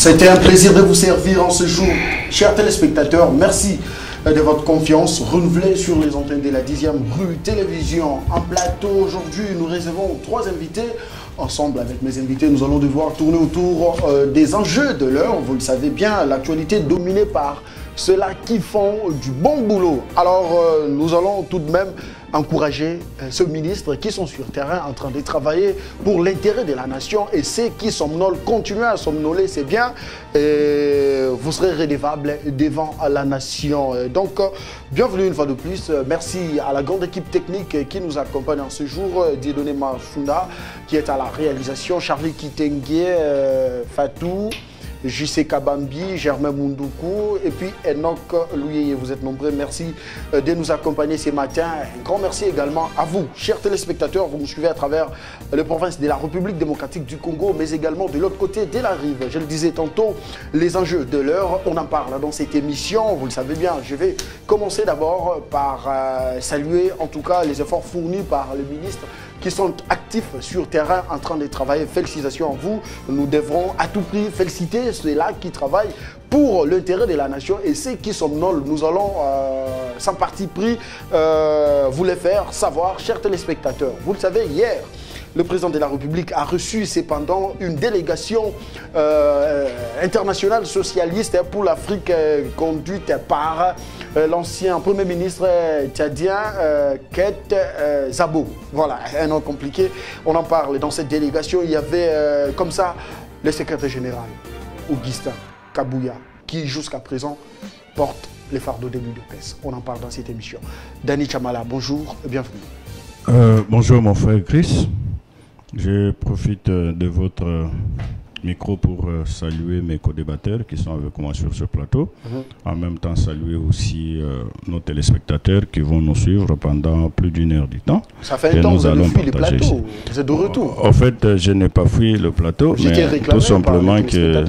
C'était un plaisir de vous servir en ce jour. Chers téléspectateurs, merci de votre confiance renouvelée sur les antennes de la 10e rue Télévision. En plateau aujourd'hui, nous recevons 3 invités. Ensemble avec mes invités, nous allons devoir tourner autour des enjeux de l'heure. Vous le savez bien, l'actualité dominée par ceux-là qui font du bon boulot. Alors, nous allons tout de même encourager ce ministre qui sont sur terrain en train de travailler pour l'intérêt de la nation, et ceux qui somnolent, continuez à somnoler, c'est bien, et vous serez redevables devant la nation. Donc, bienvenue une fois de plus. Merci à la grande équipe technique qui nous accompagne en ce jour, Dieudonné Mafunda qui est à la réalisation, Charlie Kitengue, Fatou, JC Kabambi, Germain Moundoukou et puis Enoch Louye. Vous êtes nombreux. Merci de nous accompagner ce matin. Un grand merci également à vous, chers téléspectateurs. Vous nous suivez à travers les provinces de la République démocratique du Congo, mais également de l'autre côté de la rive. Je le disais tantôt, les enjeux de l'heure, on en parle dans cette émission. Vous le savez bien. Je vais commencer d'abord par saluer en tout cas les efforts fournis par le ministre qui sont actifs sur terrain en train de travailler. Félicitations à vous. Nous devrons à tout prix féliciter ceux-là qui travaillent pour l'intérêt de la nation, et ceux qui somnolent, nous allons sans parti pris vous les faire savoir, chers téléspectateurs. Vous le savez, hier, le président de la République a reçu cependant une délégation internationale socialiste pour l'Afrique conduite par l'ancien Premier ministre tchadien Ket Zabo. Voilà, un nom compliqué. On en parle. Dans cette délégation, il y avait comme ça le secrétaire général, Augustin Kabouya, qui jusqu'à présent porte les fardeaux de l'UDPS. On en parle dans cette émission. Dani Chamala, bonjour et bienvenue. Bonjour mon frère Chris. Je profite de votre micro pour saluer mes co-débatteurs qui sont avec moi sur ce plateau. En même temps, saluer aussi nos téléspectateurs qui vont nous suivre pendant plus d'1 heure du temps. Ça fait un temps que vous avez fui le plateau. Vous êtes de retour. En fait, je n'ai pas fui le plateau, mais tout simplement que...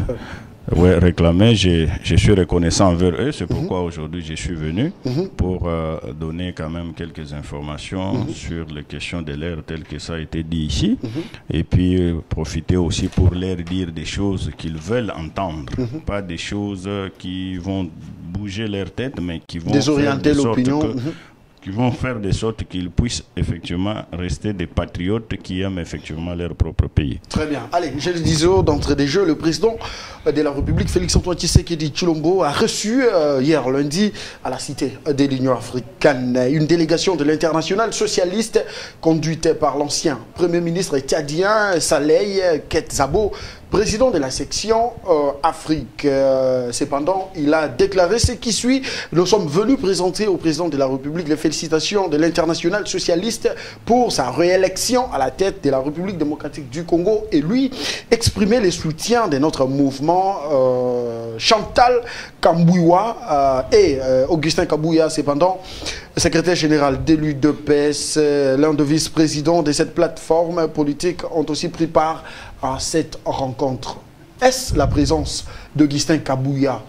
Oui, réclamé, je suis reconnaissant envers eux, c'est pourquoi aujourd'hui je suis venu pour donner quand même quelques informations sur les questions de l'air telles que ça a été dit ici, et puis profiter aussi pour leur dire des choses qu'ils veulent entendre, pas des choses qui vont bouger leur tête, mais qui vont désorienter l'opinion. Qui vont faire de sorte qu'ils puissent effectivement rester des patriotes qui aiment effectivement leur propre pays. Très bien. Allez, je le disais d'entrée des jeux, le président de la République, Félix-Antoine Tshisekedi Tshilombo, a reçu hier lundi à la Cité de l'Union africaine une délégation de l'Internationale socialiste conduite par l'ancien Premier ministre tchadien Saleh Ketzabo, président de la section Afrique. Cependant, il a déclaré ce qui suit. Nous sommes venus présenter au président de la République les félicitations de l'Internationale socialiste pour sa réélection à la tête de la République démocratique du Congo, et lui exprimer le soutien de notre mouvement. Chantal Kambouya et Augustin Kabouya, cependant, secrétaire général de l'UDPS, l'un des vice-présidents de cette plateforme politique, ont aussi pris part à cette rencontre. Est-ce la présence d'Augustin Kabouya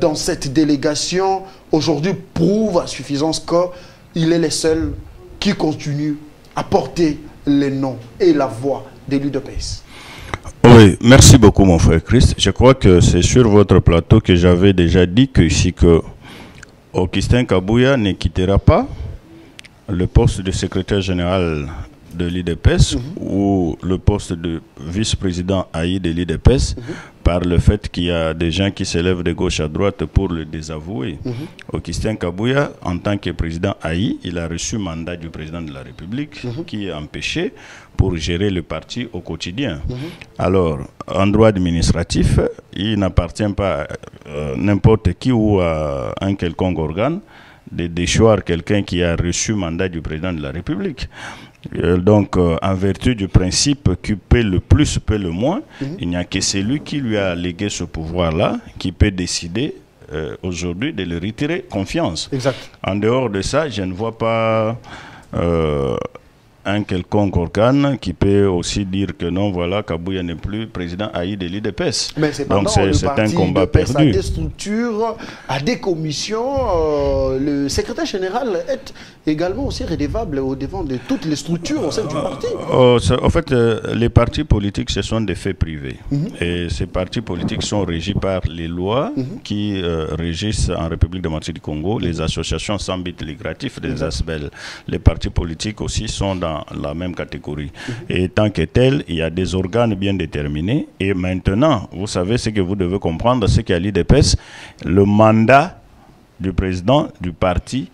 dans cette délégation aujourd'hui prouve à suffisance qu'il est le seul qui continue à porter les noms et la voix de l'UDPS? Oui, merci beaucoup mon frère Christ. Je crois que c'est sur votre plateau que j'avais déjà dit que Augustin Kabouya ne quittera pas le poste de secrétaire général de l'IDPS ou le poste de vice-président AI de l'IDPS par le fait qu'il y a des gens qui s'élèvent de gauche à droite pour le désavouer. Augustin Kabouya, en tant que président AI, il a reçu mandat du président de la République qui est empêché pour gérer le parti au quotidien. Alors, en droit administratif, il n'appartient pas à n'importe qui ou à un quelconque organe de déchoir quelqu'un qui a reçu mandat du président de la République. Donc, en vertu du principe qui paie le plus, paie le moins, il n'y a que celui qui lui a légué ce pouvoir-là qui peut décider aujourd'hui de le retirer confiance. Exact. En dehors de ça, je ne vois pas un quelconque organe qui peut aussi dire que non, voilà, Kabouya n'est plus président AI de l'UDPS. Mais donc c'est un combat perdu. A des structures, a des commissions. Le secrétaire général est également aussi redevable au devant de toutes les structures au sein du parti. En fait, les partis politiques, ce sont des faits privés. Et ces partis politiques sont régis par les lois qui régissent en République démocratique du Congo les associations sans but lucratif des ASBEL. Les partis politiques aussi sont dans la même catégorie. Et tant que tel, il y a des organes bien déterminés. Et maintenant, vous savez ce que vous devez comprendre, c'est qu'à l'IDPS, le mandat du président du parti,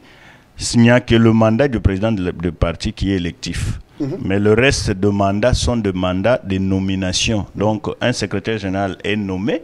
il n'y a que le mandat du président du parti qui est électif. Mais le reste de mandats sont des mandats de nomination. Donc, un secrétaire général est nommé.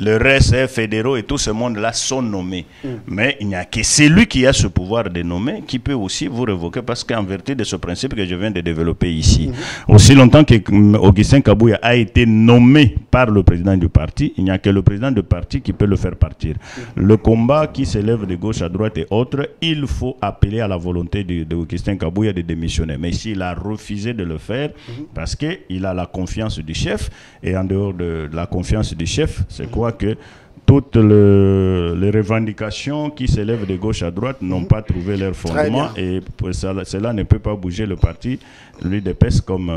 Le reste, fédéraux et tout ce monde-là sont nommés. Mais il n'y a que celui qui a ce pouvoir de nommer qui peut aussi vous révoquer parce qu'en vertu de ce principe que je viens de développer ici, aussi longtemps que Augustin Kabouya a été nommé par le président du parti, il n'y a que le président du parti qui peut le faire partir. Le combat qui s'élève de gauche à droite et autres, il faut appeler à la volonté d'Augustin Kabouya de démissionner. Mais s'il a refusé de le faire parce qu'il a la confiance du chef, et en dehors de la confiance du chef, c'est quoi que toutes les revendications qui s'élèvent de gauche à droite n'ont pas trouvé leur fondement et cela ne peut pas bouger le parti, l'UDPS, comme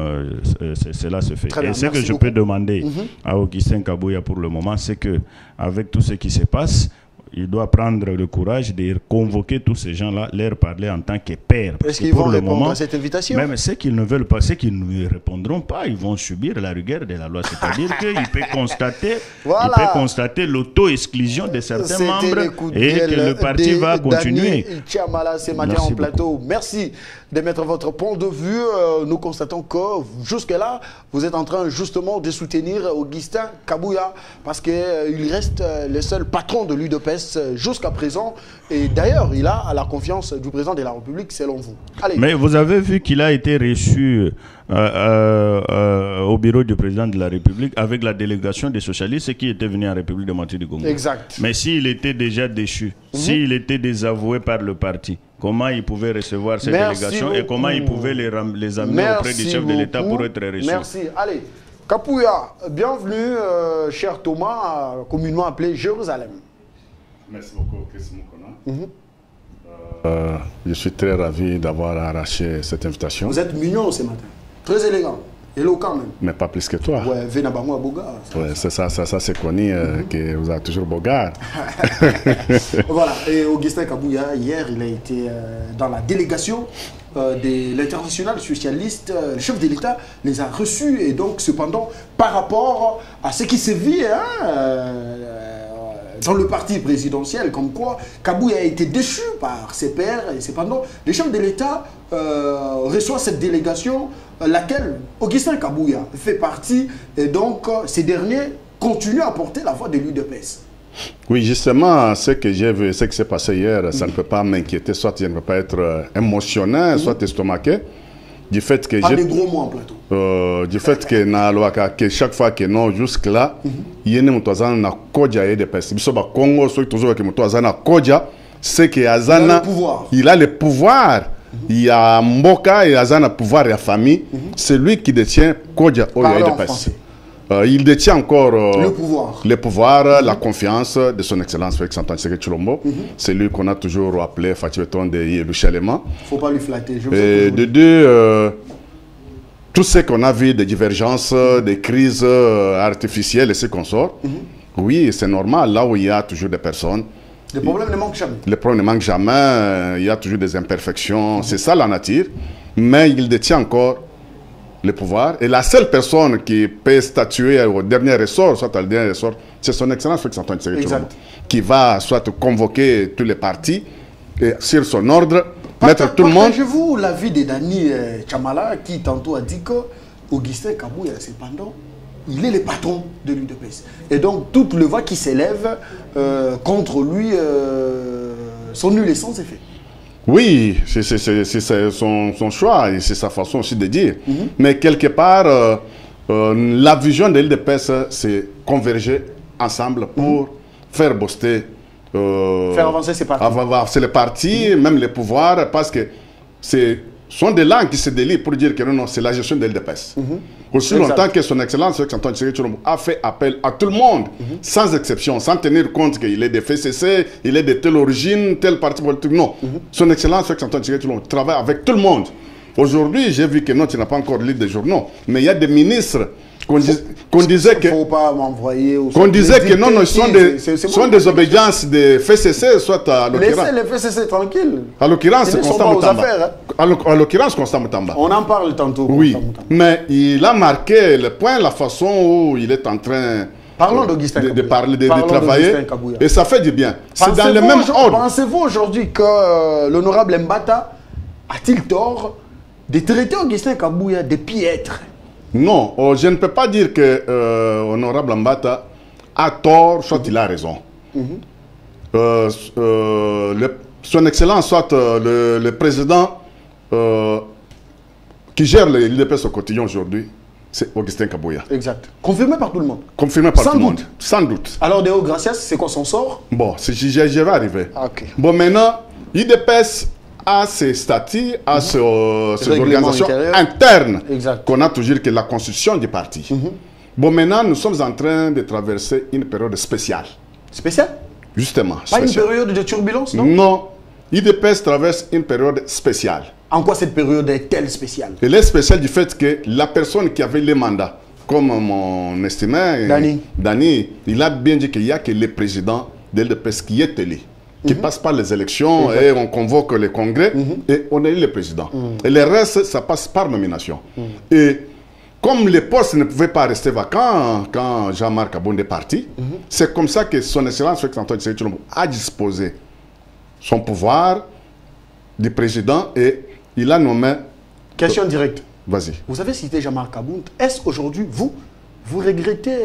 cela se fait. Et ce que je peux demander à Augustin Kabouya pour le moment, c'est que avec tout ce qui se passe, il doit prendre le courage de convoquer tous ces gens-là, leur parler en tant que père. Est-ce qu'ils vont répondre à cette invitation? Même ceux qui ne veulent pas, ceux qui ne répondront pas, ils vont subir la rigueur de la loi. C'est-à-dire qu'il peut constater l'auto-exclusion de certains membres et que le parti va continuer. Tchamala, ce matin en plateau. Merci de mettre votre point de vue. Nous constatons que jusque-là, vous êtes en train justement de soutenir Augustin Kabouya parce qu'il reste le seul patron de l'UDPS jusqu'à présent. Et d'ailleurs, il a la confiance du président de la République, selon vous. Allez. Mais vous avez vu qu'il a été reçu au bureau du président de la République avec la délégation des socialistes qui étaient venus en République démocratique du Congo. Exact. Mais s'il était déjà déchu, s'il était désavoué par le parti, comment il pouvait recevoir cette délégation et comment il pouvait les amener auprès du chef de l'État pour être reçu? Merci. Allez, Kabouya, bienvenue, cher Thomas, communément appelé Jérusalem. Merci beaucoup, Chris Moukona. Je suis très ravi d'avoir arraché cette invitation. Vous êtes mignon ce matin, très élégant, éloquent même. Mais pas plus que toi. Ouais, Vénabamou à Boga. Ouais, c'est ça c'est connu que vous avez toujours Bogard. Voilà, et Augustin Kabouya, hier, il a été dans la délégation de l'international socialiste. Le chef de l'État les a reçus et donc, cependant, par rapport à ce qui se vit, dans le parti présidentiel, comme quoi Kabouya a été déchu par ses pairs et cependant, le chef de l'État reçoit cette délégation, laquelle Augustin Kabouya fait partie et donc ces derniers continuent à porter la voix de l'UDPS. Oui, justement, ce que j'ai vu, ce qui s'est passé hier, ça ne peut pas m'inquiéter, soit je ne peux pas être émotionnel, soit estomaqué. Du fait que pas des gros mots en plateau. Du fait que chaque fois que non jusque là, il y a une na koja et des personnes. Bisoba Congo, soit toujours que na koja, c'est que Azana, il a le pouvoir. Il y a Mboka et Azana pouvoir et la famille. C'est lui qui détient koja ou et des personnes. Il détient encore le pouvoir, la confiance de son excellence Félix Antoine Tshisekedi Tshilombo. C'est lui qu'on a toujours appelé Fatih-Beton de Yerushalem. Il ne faut pas lui flatter. De deux, tout ce qu'on a vu, des divergences, des crises artificielles et ce qu'on sort, oui, c'est normal, là où il y a toujours des personnes. Les problèmes ne manquent jamais. Les problèmes ne manquent jamais, il y a toujours des imperfections, c'est ça la nature. Mais il détient encore le pouvoir. Et la seule personne qui peut statuer au dernier ressort, soit le dernier ressort, c'est son excellence Félix Antoine Tshisekedi Tshilombo, qui va soit convoquer tous les partis et sur son ordre, mettre tout le monde. Partagez-vous l'avis de Dani Tchamala qui tantôt a dit que Augustin Kabouya, cependant, il est le patron de l'UDPS. Et donc, toute le voix qui s'élève contre lui, son nul essence est fait. Oui, c'est son choix et c'est sa façon aussi de dire. Mais quelque part, la vision de l'UDPS, c'est converger ensemble pour faire booster, faire avancer ces partis. Avancer les partis, même les pouvoirs, parce que c'est sont des langues qui se délient pour dire que non, c'est la gestion de l'UDPS. Aussi longtemps que son Excellence Antoine Tshisekedi Tshilombo a fait appel à tout le monde, sans exception, sans tenir compte qu'il est de FCC, il est de telle origine, tel parti politique. Non. Son Excellence Antoine Tshisekedi Tshilombo travaille avec tout le monde. Aujourd'hui, j'ai vu que non, tu n'as pas encore lu des journaux, mais il y a des ministres qu'on disait que... faut pas m'envoyer... Qu'on disait que non, non, ce sont des obédiences de FCC, soit à l'occurrence... Laissez les FCC tranquilles. À l'occurrence, c'est Constant Moutamba. À l'occurrence, Constant Moutamba. On en parle tantôt. Oui, mais il a marqué le point, la façon où il est en train... Parlons d'Augustin de parler, de travailler, et ça fait du bien. C'est dans le même ordre. Pensez-vous aujourd'hui que l'honorable Mbata a-t-il tort de traiter Augustin Kabouya de piètre? Non, je ne peux pas dire que honorable Mbata a tort, soit il a raison. Son Excellence, soit le président qui gère l'UDPS au quotidien aujourd'hui, c'est Augustin Kabouya. Exact. Confirmé par tout le monde. Confirmé par tout le monde. Sans doute. Alors, Deo Gracias, c'est quoi son sort? Bon, je vais arriver. Ok. Bon, maintenant, l'UDPS a ses statuts, a ses organisations internes qu'on a toujours que la constitution du parti. Bon, maintenant, nous sommes en train de traverser une période spéciale. Spéciale? Justement. Pas une période de turbulence, non? Non. l'IDPS traverse une période spéciale. En quoi cette période est-elle spéciale? Elle est spéciale du fait que la personne qui avait le mandat, comme mon estimé, Dani, il a bien dit qu'il n'y a que le président de l'IDPS qui est élu, qui passe par les élections et on convoque les congrès et on élit le président. Et le reste, ça passe par nomination. Et comme les postes ne pouvaient pas rester vacants quand Jean-Marc Aboun est parti, c'est comme ça que son Excellence Félix Antoine Tshisekedi Tshilombo a disposé son pouvoir du président et il a nommé... Question directe. Vas-y. Vous avez cité Jean-Marc Aboun. Est-ce qu'aujourd'hui, vous regrettez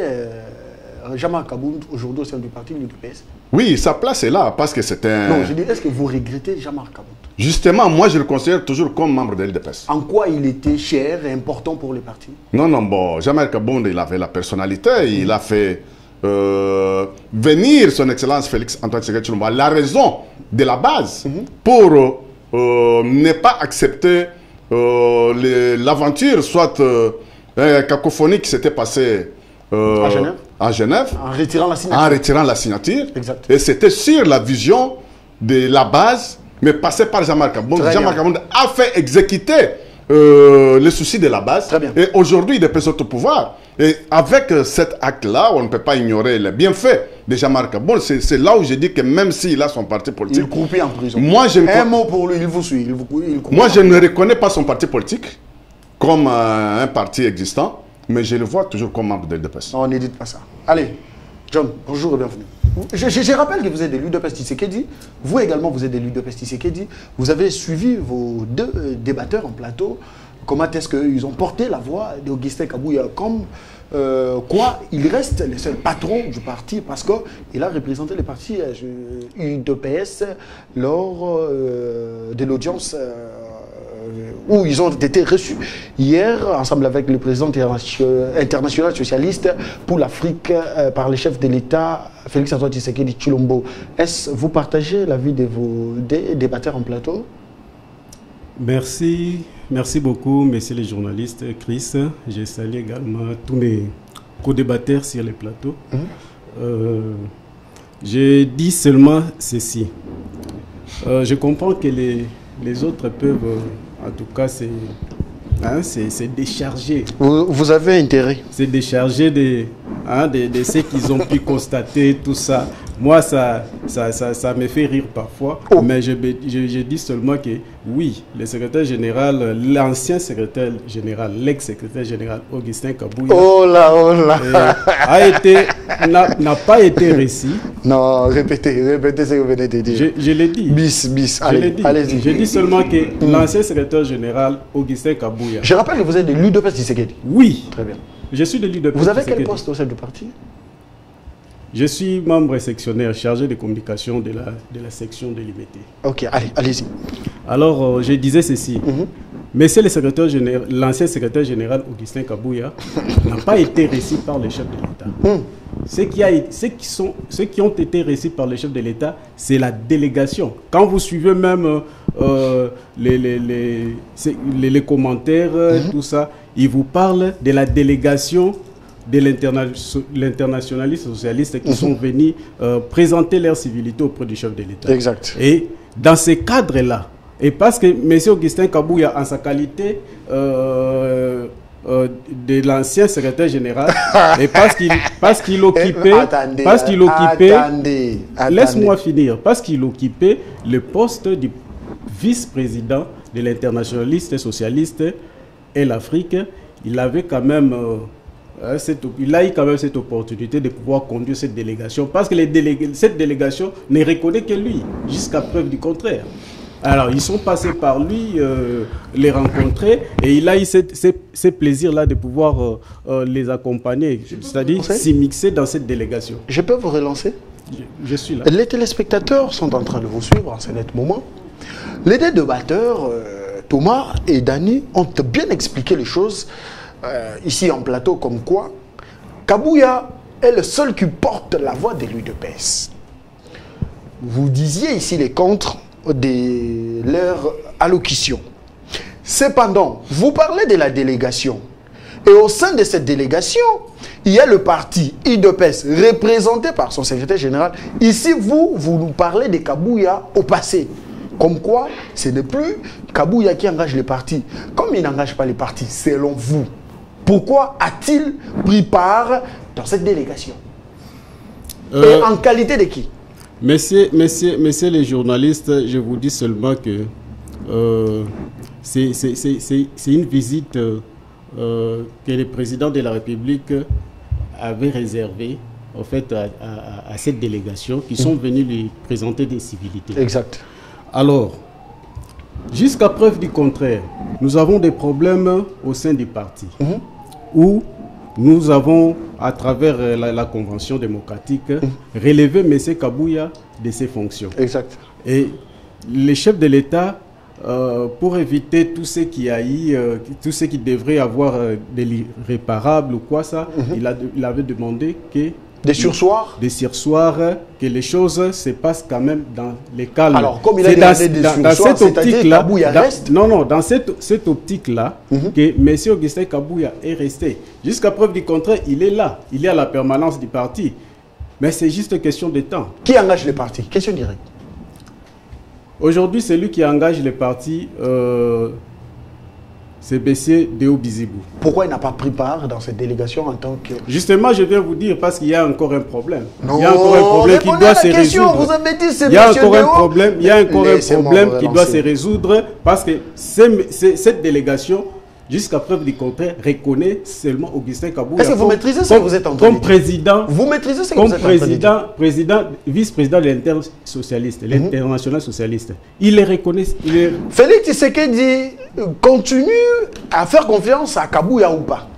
Jean-Marc Aboun aujourd'hui au sein du parti de l'UDPS? Oui, sa place est là parce que c'est un... Non, je dis, est-ce que vous regrettez Jean-Marc Aboun? Justement, moi je le considère toujours comme membre de l'UDPS. En quoi il était cher et important pour le parti? Non, non, bon, Jean-Marc Aboun, il avait la personnalité, il a fait venir son Excellence Félix Antoine Tshisekedi Tshilombo, la raison de la base pour ne pas accepter l'aventure, soit cacophonie qui s'était passée à Genève, en retirant la signature. Exact. Et c'était sur la vision de la base, mais passé par Jean-Marc Aboun. Jean-Marc Aboun a fait exécuter les soucis de la base. Très bien. Et aujourd'hui, il dépose au pouvoir. Et avec cet acte-là, on ne peut pas ignorer les bienfaits de Jean-Marc Aboun. C'est là où je dis que même s'il a son parti politique... Il croupit en prison. Moi, un mot pour lui, il vous suit. Moi, je ne reconnais pas son parti politique comme un parti existant, mais je le vois toujours comme membre de l'UDPS. On n'édite pas ça. Allez, John, bonjour et bienvenue. Je rappelle que vous êtes de l'UDPS Tshisekedi. Vous également, vous êtes de l'UDPS Tshisekedi. Vous avez suivi vos deux débatteurs en plateau. Comment est-ce qu'ils ont porté la voix d'Augustin Kabouya comme quoi il reste le seul patron du parti parce qu'il a représenté le parti UDPS lors de l'audience où ils ont été reçus hier, ensemble avec le président international socialiste pour l'Afrique par le chef de l'État, Félix Antoine Tshisekedi Tshilombo. Est-ce que vous partagez l'avis de vos débatteurs en plateau? Merci beaucoup, messieurs les journalistes. Chris, je salue également tous mes co-débatteurs sur les plateaux. Je dis seulement ceci. Je comprends que les autres peuvent... En tout cas, c'est déchargé. Vous avez intérêt. C'est déchargé de ce qu'ils ont pu constater, tout ça. Moi, ça me fait rire parfois. Mais je dis seulement que oui, le secrétaire général, l'ancien secrétaire général, l'ex-secrétaire général Augustin Kabouya n'a pas été réussi. Non, répétez ce que vous venez de dire. Je l'ai dit. Bis, allez-y. Je dis seulement que l'ancien secrétaire général Augustin Kabouya. Je rappelle que vous êtes de l'UDPS Tshisekedi. Oui. Très bien. Je suis de l'UDPS. Vous avez quel poste au sein du parti? Je suis membre sectionnaire chargé de communication de la section de l'IBT. Ok, allez-y. Alors, je disais ceci. Monsieur l'ancien secrétaire général Augustin Kabouya n'a pas été reçu par le chef de l'État. Ceux qui ont été reçus par le chef de l'État, c'est la délégation. Quand vous suivez même les commentaires, tout ça, il vous parle de la délégation de l'internationaliste socialiste qui sont venus présenter leur civilité auprès du chef de l'État. Exact. Et dans ces cadres-là, et parce que M. Augustin Kabouya, en sa qualité de l'ancien secrétaire général, et parce qu'il occupait, laisse-moi finir, parce qu'il occupait le poste du vice-président de l'internationaliste socialiste et l'Afrique, il avait quand même il a eu quand même cette opportunité de pouvoir conduire cette délégation, parce que cette délégation ne reconnaît que lui, jusqu'à preuve du contraire. Alors, ils sont passés par lui, les rencontrer, et il a eu ces plaisirs-là de pouvoir les accompagner, c'est-à-dire s'immiscer dans cette délégation. Je peux vous relancer? Je suis là. Les téléspectateurs sont en train de vous suivre en ce net moment. Les deux débatteurs, Thomas et Dani, ont bien expliqué les choses ici en plateau, comme quoi Kabouya est le seul qui porte la voix de l'UDPS. Vous disiez ici les contres de leur allocution. Cependant, vous parlez de la délégation. Et au sein de cette délégation, il y a le parti UDPS représenté par son secrétaire général. Ici, vous nous parlez de Kabouya au passé. Comme quoi, ce n'est plus Kabouya qui engage les partis. Comme il n'engage pas les partis, selon vous, pourquoi a-t-il pris part dans cette délégation? Et en qualité de qui? Messieurs les journalistes, je vous dis seulement que c'est une visite que le président de la République avait réservée en fait, à cette délégation qui sont venus lui présenter des civilités. Exact. Alors, jusqu'à preuve du contraire, nous avons des problèmes au sein du parti où nous avons, à travers la Convention démocratique, relevé M. Kabouya de ses fonctions. Exact. Et les chefs de l'État, pour éviter tout ce qui a eu, tout ce qui devrait avoir de l'irréparable ou quoi ça, il avait demandé que des sursoirs, que les choses se passent quand même dans les calmes. Alors, comme il a demandé des sursoirs, c'est-à-dire Kabouya reste. Non, dans cette optique-là, que M. Augustin Kabouya est resté. Jusqu'à preuve du contraire, il est là. Il est à la permanence du parti. Mais c'est juste question de temps. Qui engage les partis? Question directe. Aujourd'hui, celui qui engage les partis, c'est Bessier Déo Bizibou. Pourquoi il n'a pas pris part dans cette délégation en tant que... Justement, je viens vous dire, parce qu'il y a encore un problème. Non, il y a encore un problème qui doit se résoudre. Vous avez dit, il y a encore un problème, qui doit se résoudre, parce que cette délégation, jusqu'à preuve du contraire, reconnaît seulement Augustin Kabouya. Est-ce que vous maîtrisez ce que vous êtes en train de dire? Comme président, vous maîtrisez ce que vous êtes en train de dire? Vice-président de l'inter-socialiste, l'international socialiste. Il les reconnaît. Félix Tshisekedi continue à faire confiance à Kabouya ou pas?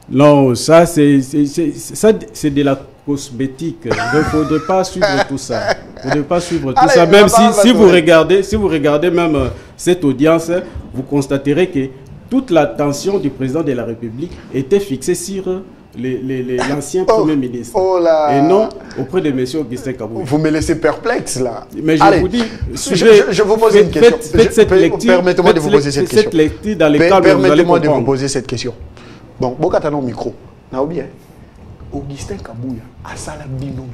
Non, ça c'est de la cosmétique. Il ne faudrait pas suivre tout ça. Il ne faudrait pas suivre tout ça. Même si vous regardez même cette audience, vous constaterez que toute l'attention du président de la République était fixée sur l'ancien Premier ministre. Et non auprès de M. Augustin Kabouya. Vous me laissez perplexe là. Mais je vous dis, je vous pose une question. Permettez-moi de vous poser cette question. Permettez-moi de vous poser cette question. Bon, Bokatano micro. Naobi, Augustin Kabouya, Asalabino.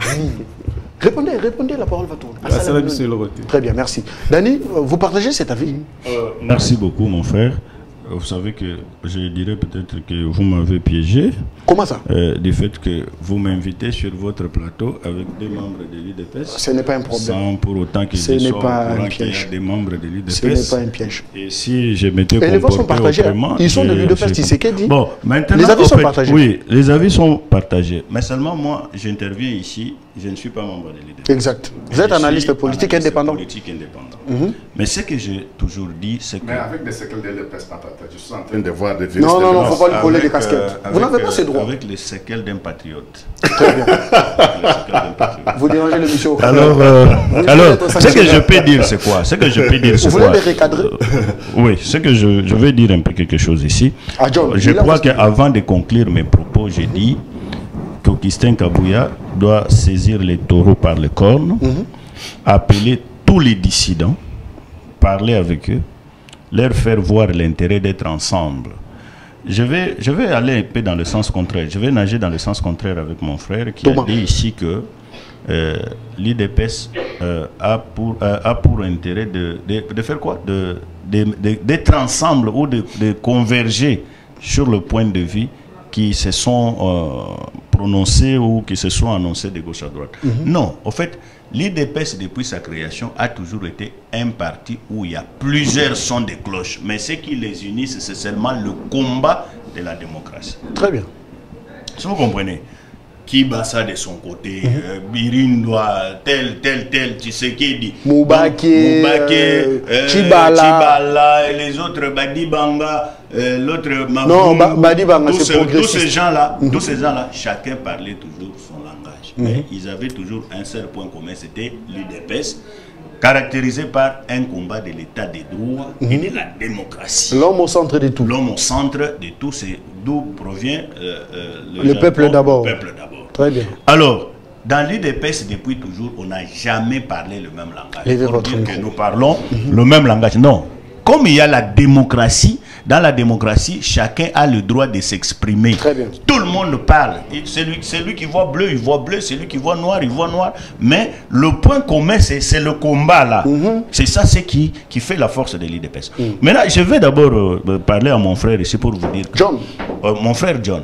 Répondez, la parole va tourner. Très bien, merci. Dani, vous partagez cet avis? Merci beaucoup, mon frère. Vous savez que je dirais peut-être que vous m'avez piégé. Comment ça? Du fait que vous m'invitez sur votre plateau avec des membres de l'UDPS. Ce n'est pas un problème. Sans pour autant qu'ils soient au courant qu'il y a des membres de l'UDPS. Ce n'est pas un piège. Et si je m'étais comporté les voix sont partagées. Ils sont de l'UDPS, Tshisekedi. Bon, maintenant, les avis sont partagés. Oui, les avis sont partagés. Mais seulement moi, j'interviens ici, je ne suis pas membre de l'UDPS. Exact. Vous êtes analyste politique indépendant. Mais ce que j'ai toujours dit, c'est que... Mais avec des séquelles de l'UDPS, je suis en train de voir des virus. Non, il ne faut pas lui coller des casquettes. Vous n'avez pas ce droit. Avec les séquelles d'un patriote. Très bien. Vous dérangez le monsieur. Alors, ce que je peux dire, c'est quoi? Ce que je peux dire, c'est quoi? Vous voulez les recadrer? Oui, ce que je vais dire un peu quelque chose ici. Je crois qu'avant de conclure mes propos, j'ai dit qu'Augustin Kabouya doit saisir les taureaux par les cornes, appeler tous les dissidents parler avec eux, leur faire voir l'intérêt d'être ensemble. Je vais aller un peu dans le sens contraire. Je vais nager dans le sens contraire avec mon frère qui a dit ici que l'IDPS a pour intérêt de faire quoi? D'être ensemble ou de converger sur le point de vue qui se sont prononcés ou qui se sont annoncés de gauche à droite. Non, en fait, l'IDPS, depuis sa création, a toujours été un parti où il y a plusieurs sons de cloche. Mais ce qui les unit, c'est seulement le combat de la démocratie. Très bien. Si vous comprenez, qui bat ça de son côté, Birindwa, tel, Tshisekedi, Moubake, Chibala, et les autres, Badibanga, l'autre non, Badibanga, tous ces gens-là, chacun parlait toujours son langage. Mais ils avaient toujours un seul point commun, c'était l'IDPS, caractérisé par un combat de l'état des droits et de la démocratie. L'homme au centre de tout. L'homme au centre de tout, c'est d'où provient le peuple d'abord. Très bien. Alors, dans l'IDPS, depuis toujours, on n'a jamais parlé le même langage. Pour dire que nous parlons le même langage. Non. Comme il y a la démocratie, dans la démocratie, chacun a le droit de s'exprimer. Tout le monde parle. Celui qui voit bleu, il voit bleu. Celui qui voit noir, il voit noir. Mais le point commun, c'est le combat là. C'est ça qui fait la force de l'IDPS. Maintenant, je vais d'abord parler à mon frère ici pour vous dire. John. Mon frère John.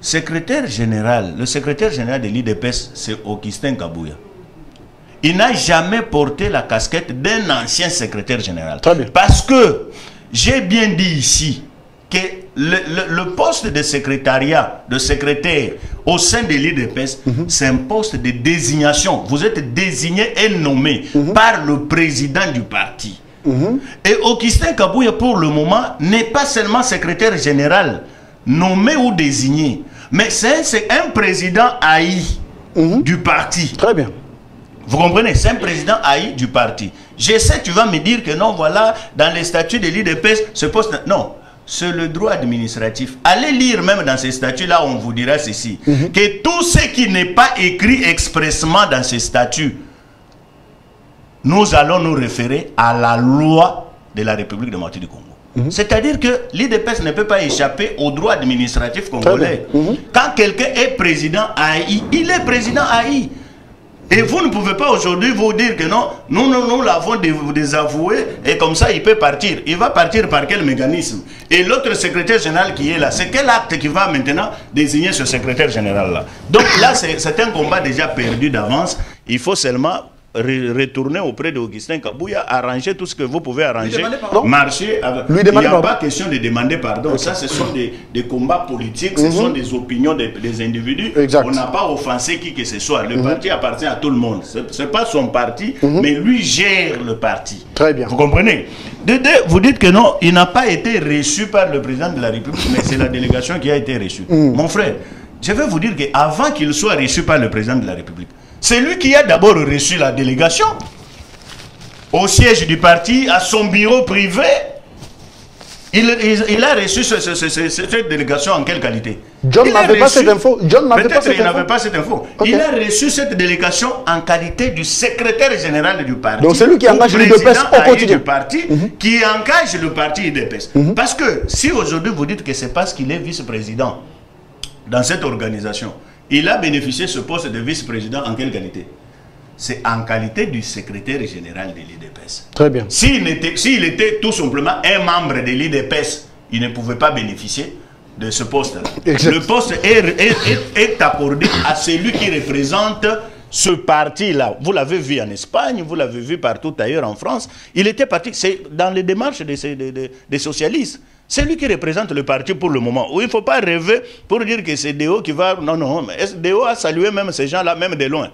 Le secrétaire général de l'IDPS, c'est Augustin Kabouya. Il n'a jamais porté la casquette d'un ancien secrétaire général. Très bien. Parce que j'ai bien dit ici que le poste de secrétariat, de secrétaire au sein de l'IDPS, c'est un poste de désignation. Vous êtes désigné et nommé par le président du parti. Et Augustin Kabouya, pour le moment, n'est pas seulement secrétaire général, nommé ou désigné, mais c'est un président haï du parti. Très bien. Vous comprenez? C'est un président haï du parti. Je sais, tu vas me dire que non, voilà, dans les statuts de l'IDPS, ce poste... Non, c'est le droit administratif. Allez lire même dans ces statuts-là, on vous dira ceci. Que tout ce qui n'est pas écrit expressément dans ces statuts, nous allons nous référer à la loi de la République démocratique du Congo. C'est-à-dire que l'IDPS ne peut pas échapper au droit administratif congolais. Quand quelqu'un est président haï, il est président haï. Et vous ne pouvez pas aujourd'hui vous dire que non, nous l'avons désavoué et comme ça il peut partir. Il va partir par quel mécanisme? Et l'autre secrétaire général qui est là, c'est quel acte qui va maintenant désigner ce secrétaire général-là? Donc là, c'est un combat déjà perdu d'avance. Il faut seulement retourner auprès d'Augustin Kabouya, arranger tout ce que vous pouvez arranger, marcher. Il n'y a pas question de demander pardon. Ça, ce sont des combats politiques, ce sont des opinions des individus. On n'a pas offensé qui que ce soit. Le parti appartient à tout le monde. Ce n'est pas son parti, mais lui gère le parti. Très bien. Vous comprenez? Vous dites que non, il n'a pas été reçu par le président de la République, mais c'est la délégation qui a été reçue. Mon frère, je vais vous dire qu'avant qu'il soit reçu par le président de la République, c'est lui qui a d'abord reçu la délégation au siège du parti, à son bureau privé. Il a reçu cette délégation en quelle qualité? John n'avait pas cette info. Peut-être qu'il n'avait pas cette info. Il a reçu cette délégation en qualité du secrétaire général du parti. Donc c'est lui qui engage l'IDPS au quotidien. Du parti, qui engage le parti IDPS. Parce que si aujourd'hui vous dites que c'est parce qu'il est vice-président dans cette organisation, il a bénéficié de ce poste de vice-président en quelle qualité? C'est en qualité du secrétaire général de l'IDPS. Très bien. S'il était tout simplement un membre de l'IDPS, il ne pouvait pas bénéficier de ce poste-là. Le poste est accordé à celui qui représente ce parti-là. Vous l'avez vu en Espagne, vous l'avez vu partout ailleurs en France. Il était parti, c'est dans les démarches des socialistes. C'est lui qui représente le parti pour le moment. Il ne faut pas rêver pour dire que c'est Déo qui va... Non, mais Déo a salué même ces gens-là, même de loin.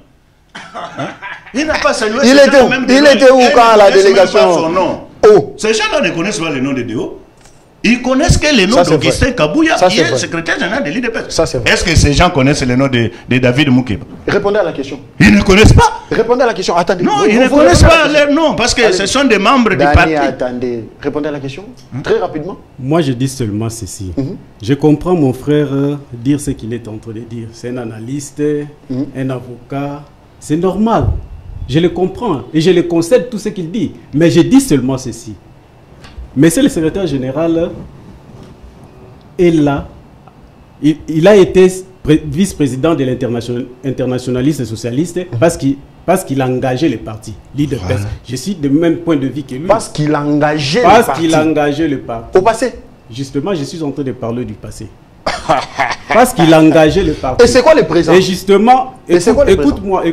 Hein? Il n'a pas salué ces gens-là, même de loin. Il était où quand la délégation... Ces gens-là ne connaissent pas le nom de Déo. Ils connaissent que le nom d'Augustin Kabouya, qui est secrétaire général de l'IDPS. Est-ce que ces gens connaissent le nom de David Moukeba? Répondez à la question. Ils ne connaissent pas. Répondez à la question. Attendez. Non, ils ne connaissent pas leur nom parce que ce sont des membres du parti. Attendez. Répondez à la question très rapidement. Moi, je dis seulement ceci. Je comprends mon frère dire ce qu'il est en train de dire. C'est un analyste, un avocat. C'est normal. Je le comprends et je le concède tout ce qu'il dit. Mais je dis seulement ceci. Monsieur le secrétaire général est là. Il a été vice-président de l'internationaliste socialiste parce qu'il a engagé les partis. L'IDPS. Je suis du même point de vue que lui. Parce qu'il a engagé le parti. Au passé. Justement, je suis en train de parler du passé. Parce qu'il a engagé le parti. Et c'est quoi les présents? Et justement, écoute-moi,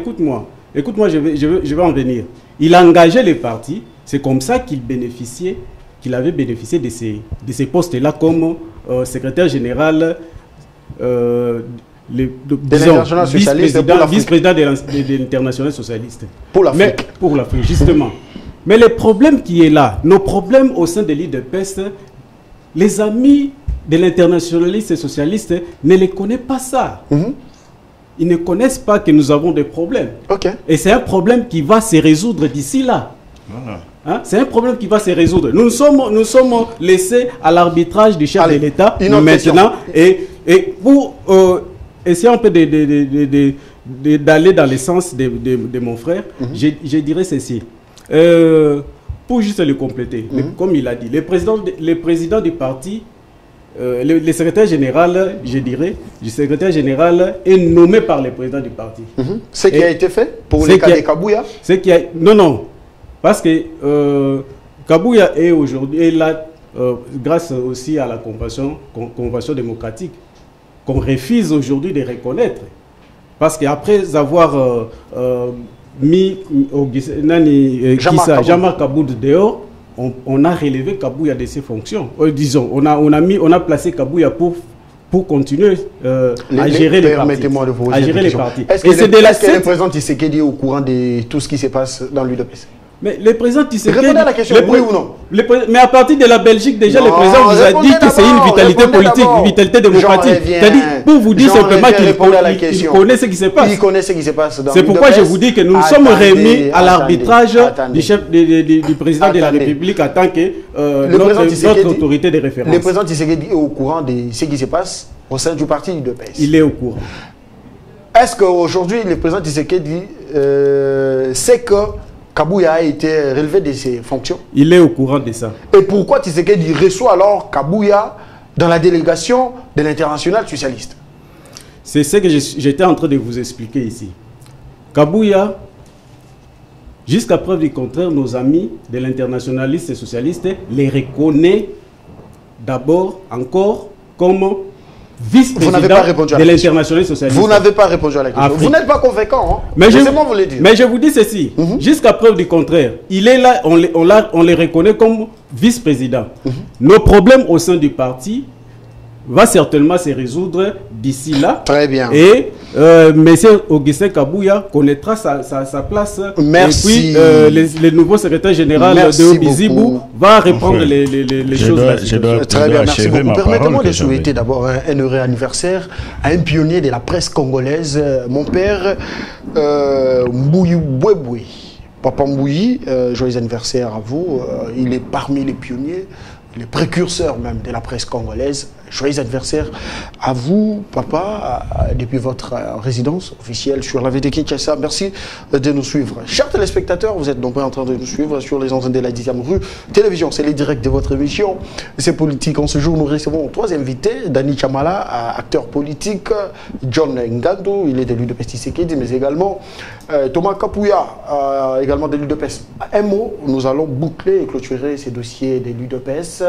je vais en venir. Il a engagé les partis, c'est comme ça qu'il avait bénéficié de ces postes-là comme secrétaire général, vice-président de l'International socialiste. Pour l'Afrique. Pour l'Afrique, justement. Mais le problème qui est là, nos problèmes au sein de l'IDPS, les amis de l'internationaliste socialiste ne les connaissent pas ça. Ils ne connaissent pas que nous avons des problèmes. Et c'est un problème qui va se résoudre d'ici là. Hein? C'est un problème qui va se résoudre. Nous sommes laissés à l'arbitrage du chef de l'État maintenant. Et pour essayer un peu d'aller dans le sens de mon frère, je dirais ceci. Pour juste le compléter, comme il a dit, le président du parti, le secrétaire général, je dirais, le secrétaire général est nommé par le président du parti. Ce qui a été fait pour le cas de Kabouya? Non. Parce que Kabouya est aujourd'hui là grâce aussi à la convention démocratique qu'on refuse aujourd'hui de reconnaître. Parce qu'après avoir mis Jean-Marc Kaboud dehors, on a relevé Kabouya de ses fonctions. Disons, on a placé Kabouya pour continuer à gérer les partis. Est-ce que le président Tshisekedi est au courant de tout ce qui se passe dans l'UDPS? Mais le président Tshisekedi... Répondez à la question, oui ou non? Mais à partir de la Belgique, déjà, le président vous a dit que c'est une vitalité politique, une vitalité démocratique. C'est-à-dire, pour vous dire simplement qu'il connaît ce qui se passe. Il connaît ce qui se passe dans l'UDPS. C'est pourquoi je vous dis que nous sommes remis à l'arbitrage du chef du président de la République en tant que notre autorité de référence. Le président Tshisekedi est au courant de ce qui se passe au sein du parti UDPS. Il est au courant. Est-ce qu'aujourd'hui, le président Tshisekedi sait que Kabouya a été relevé de ses fonctions? Il est au courant de ça. Et pourquoi Tshisekedi reçoit alors Kabouya dans la délégation de l'International socialiste? C'est ce que j'étais en train de vous expliquer ici. Kabouya, jusqu'à preuve du contraire, nos amis de l'internationaliste socialiste les reconnaissent d'abord encore comme vice-président de l'International socialiste. Vous n'avez pas répondu à la question. Vous n'êtes pas convaincant. Hein? Mais je vous dis ceci. Jusqu'à preuve du contraire, il est là, on les reconnaît comme vice-président. Nos problèmes au sein du parti va certainement se résoudre d'ici là. Très bien. Et M. Augustin Kabouya connaîtra sa place. Merci. Et puis le nouveau secrétaire général de Obizibou va reprendre les choses. Très bien, merci beaucoup. Permettez-moi de souhaiter d'abord un heureux anniversaire à un pionnier de la presse congolaise, mon père Mbouyi Bouéboué. Papa Mbouyi, joyeux anniversaire à vous. Il est parmi les pionniers, les précurseurs même de la presse congolaise. Joyeux anniversaire à vous, papa, depuis votre résidence officielle sur la VD Kinshasa. Merci de nous suivre. Chers téléspectateurs, vous êtes nombreux en train de nous suivre sur les antennes de la 10e rue télévision. C'est les directs de votre émission. C'est politique. En ce jour, nous recevons trois invités. Dani Chamala, acteur politique. John Ngando, il est de l'UDPS Tshisekedi, mais également Thomas Kabouya, également de l'UDPS. Un mot, nous allons boucler et clôturer ces dossiers de l'UDPS.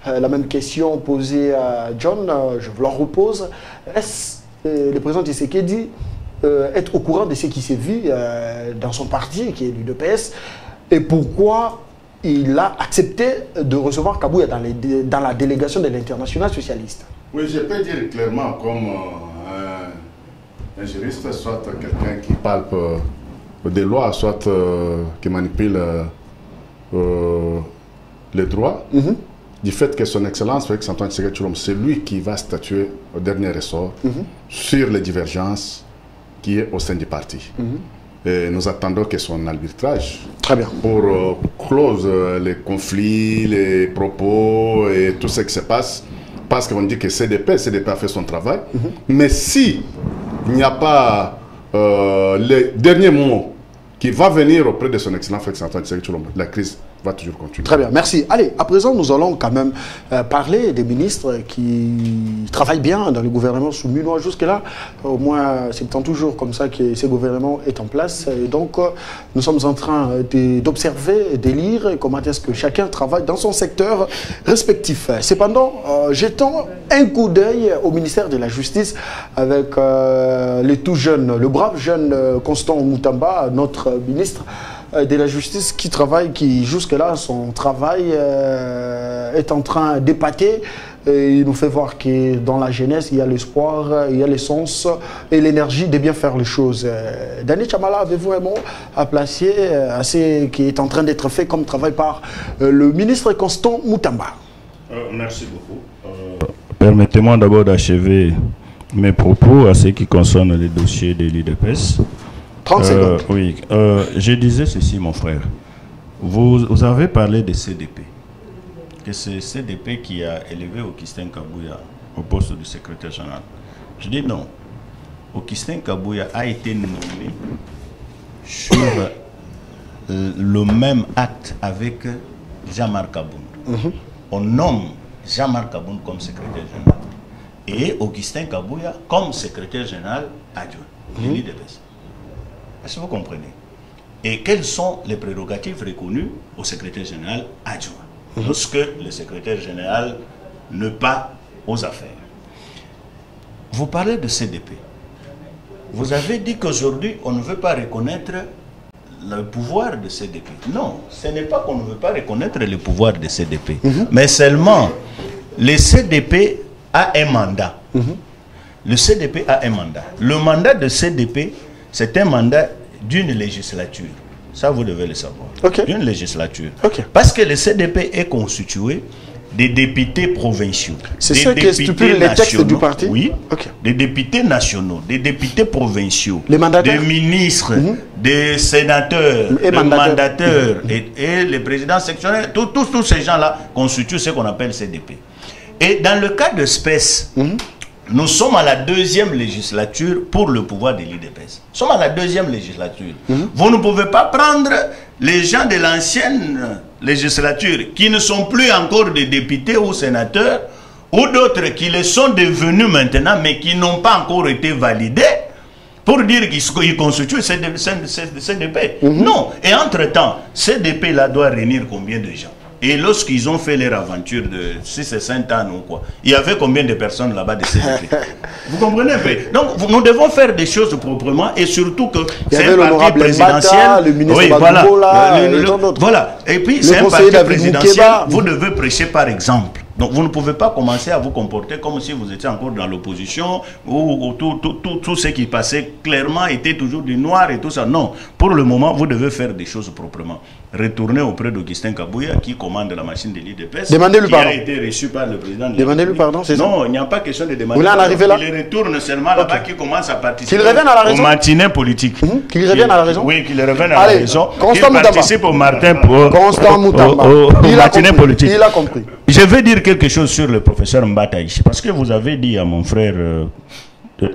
La même question posée à John, je vous la repose. Est-ce le président Tshisekedi être au courant de ce qui s'est vu dans son parti, qui est l'UDPS, et pourquoi il a accepté de recevoir Kabouya dans la délégation de l'International socialiste? Oui, je peux dire clairement comme un juriste, soit quelqu'un qui parle des lois, soit qui manipule les droits. Du fait que son Excellence, Félix Antoine Tshisekedi Tshilombo, c'est lui qui va statuer au dernier ressort sur les divergences qui est au sein du parti. Et nous attendons que son arbitrage pour close les conflits, les propos et tout ce qui se passe, parce qu'on dit que CDP a fait son travail. Mais si il n'y a pas les derniers mots qui va venir auprès de son excellent Félix Antoine Tshisekedi Tshilombo, la crise va toujours continuer. Très bien, merci. Allez, à présent, nous allons quand même parler des ministres qui travaillent bien dans le gouvernement souminois. Jusque-là, au moins 70 jours comme ça que ce gouvernement est en place. Et donc, nous sommes en train d'observer, de lire comment est-ce que chacun travaille dans son secteur respectif. Cependant, jetons un coup d'œil au ministère de la Justice avec le tout jeune, le brave jeune Constant Mutamba, notre ministre de la Justice qui travaille, qui jusque-là, son travail est en train d'épater. Il nous fait voir que dans la jeunesse, il y a l'espoir, il y a l'essence et l'énergie de bien faire les choses. Dani Chamala, avez-vous un mot à placer à ce qui est en train d'être fait comme travail par le ministre Constant Mutamba? Merci beaucoup. Permettez-moi d'abord d'achever mes propos à ce qui concerne les dossiers de l'UDPS. 30 secondes. Oui, je disais ceci, mon frère. Vous avez parlé de CDP. Que c'est CDP qui a élevé Augustin Kabouya au poste de secrétaire général. Je dis non. Augustin Kabouya a été nommé sur le même acte avec Jean-Marc Aboun. On nomme Jean-Marc Aboun comme secrétaire général et Augustin Kabouya comme secrétaire général adjoint de l'UDPS. Est-ce que vous comprenez? Et quelles sont les prérogatives reconnues au secrétaire général adjoint lorsque le secrétaire général n'est pas aux affaires? Vous parlez de CDP. Vous avez dit qu'aujourd'hui, on ne veut pas reconnaître le pouvoir de CDP. Non, ce n'est pas qu'on ne veut pas reconnaître le pouvoir de CDP, mais seulement le CDP a un mandat. Le CDP a un mandat. Le mandat de CDP, c'est un mandat d'une législature. Ça, vous devez le savoir. D'une législature. Parce que le CDP est constitué des députés provinciaux. C'est ça qui stipule les textes du parti? Oui. Des députés nationaux, des députés provinciaux, les mandataires, des ministres, des sénateurs, des mandateurs et les présidents sectionnels. Tous ces gens-là constituent ce qu'on appelle CDP. Et dans le cas de SPES, nous sommes à la deuxième législature pour le pouvoir de l'UDPS. Nous sommes à la deuxième législature. Vous ne pouvez pas prendre les gens de l'ancienne législature qui ne sont plus encore des députés ou sénateurs ou d'autres qui le sont devenus maintenant mais qui n'ont pas encore été validés pour dire qu'ils constituent CDP. Non. Et entre-temps, CDP-là doit réunir combien de gens? Et lorsqu'ils ont fait leur aventure de 6 et 5 ans ou quoi, il y avait combien de personnes là-bas de CDP? Vous comprenez un peu? Donc nous devons faire des choses proprement et surtout que c'est un parti présidentiel. Le ministre voilà. Et puis c'est un parti présidentiel. Vous devez prêcher par exemple. Donc vous ne pouvez pas commencer à vous comporter comme si vous étiez encore dans l'opposition où tout ce qui passait clairement était toujours du noir et tout ça. Non, pour le moment, vous devez faire des choses proprement. Retournez auprès d'Augustin Kabouya qui commande la machine de l'UDPS. Demandez-lui pardon. Qui a été reçu par le président de Demandez-lui pardon, c'est ça? Non, il n'y a pas question de demander pardon. Il retourne seulement là-bas, qui commence à participer au matinée politique. Qu'il revienne à la raison? Oui, qu'il revienne à la raison. Constant Mutamba. Participe au matinée politique. Il a compris. Je vais dire quelque chose sur le professeur Mbata ici, parce que vous avez dit à mon frère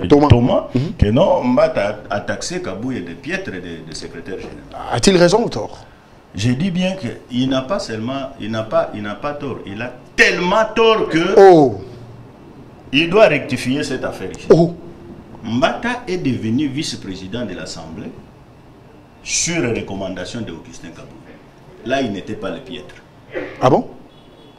Thomas que non, Mbata a taxé Kabouya de piètre de secrétaire général. A-t-il raison ou tort? J'ai dit bien qu'il n'a pas seulement, il n'a pas tort, il a tellement tort que il doit rectifier cette affaire ici. Mbata est devenu vice-président de l'Assemblée sur recommandation de Augustin Kabouya. Là, il n'était pas le piètre. Ah bon?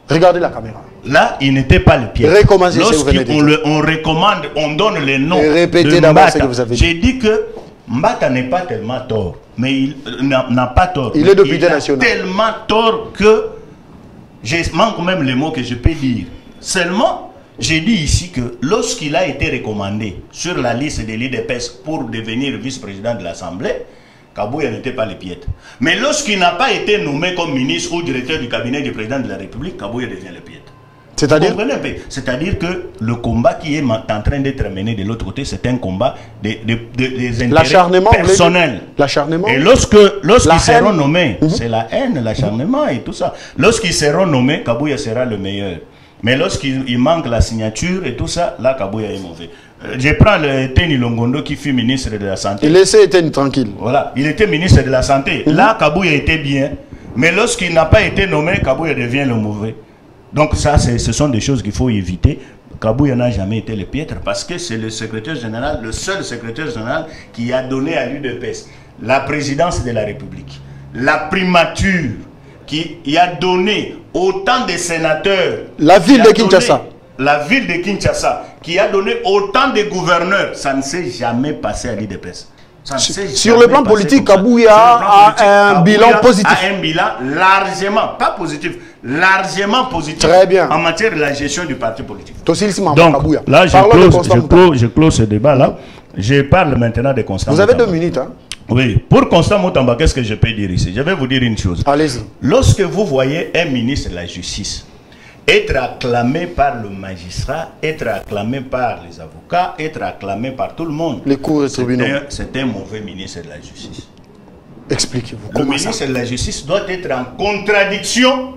Regardez la caméra. Là, il n'était pas le piètre. Lorsqu'on recommande, on donne les noms répétez de Mbata. Ce que vous avez dit. J'ai dit que Mbata n'est pas tellement tort, mais il n'a pas tort. Il est député national. Il a tellement tort que je manque même les mots que je peux dire. Seulement, j'ai dit ici que lorsqu'il a été recommandé sur la liste de l'UDPS pour devenir vice-président de l'Assemblée, Kabouya n'était pas le piètre. Mais lorsqu'il n'a pas été nommé comme ministre ou directeur du cabinet du président de la République, Kabouya devient le piètre. C'est-à-dire que le combat qui est en train d'être mené de l'autre côté, c'est un combat des intérêts personnels. L'acharnement. Et lorsqu'ils seront nommés, c'est la haine, l'acharnement et tout ça. Lorsqu'ils seront nommés, Kabouya sera le meilleur. Mais lorsqu'il manque la signature et tout ça, là, Kabouya est mauvais. Je prends le Teni Longondo qui fut ministre de la Santé. Il laissait Teni tranquille. Voilà, il était ministre de la Santé. Là, Kabouya était bien. Mais lorsqu'il n'a pas été nommé, Kabouya devient le mauvais. Donc ça, ce sont des choses qu'il faut éviter. Kabouya n'a jamais été le piètre parce que c'est le secrétaire général, le seul secrétaire général qui a donné à l'UDPS la présidence de la République, la primature, qui a donné autant de sénateurs. La ville de Kinshasa. La ville de Kinshasa, qui a donné autant de gouverneurs. Ça ne s'est jamais passé à l'UDPS. Sur le plan politique, Kabouya a un bilan positif. A un bilan largement, pas positif, largement positif. Très bien. En matière de la gestion du parti politique. Donc là, je close ce débat-là. Je parle maintenant de Constant Vous avez Moutamba. 2 minutes. Hein? Oui. Pour Constant Moutamba, qu'est-ce que je peux dire ici? Je vais vous dire une chose. Allez-y. Lorsque vous voyez un ministre de la Justice être acclamé par le magistrat, être acclamé par les avocats, être acclamé par tout le monde. Les cours et tribunaux. C'est un mauvais ministre de la Justice. Expliquez-vous. Le ministre de la Justice doit être en contradiction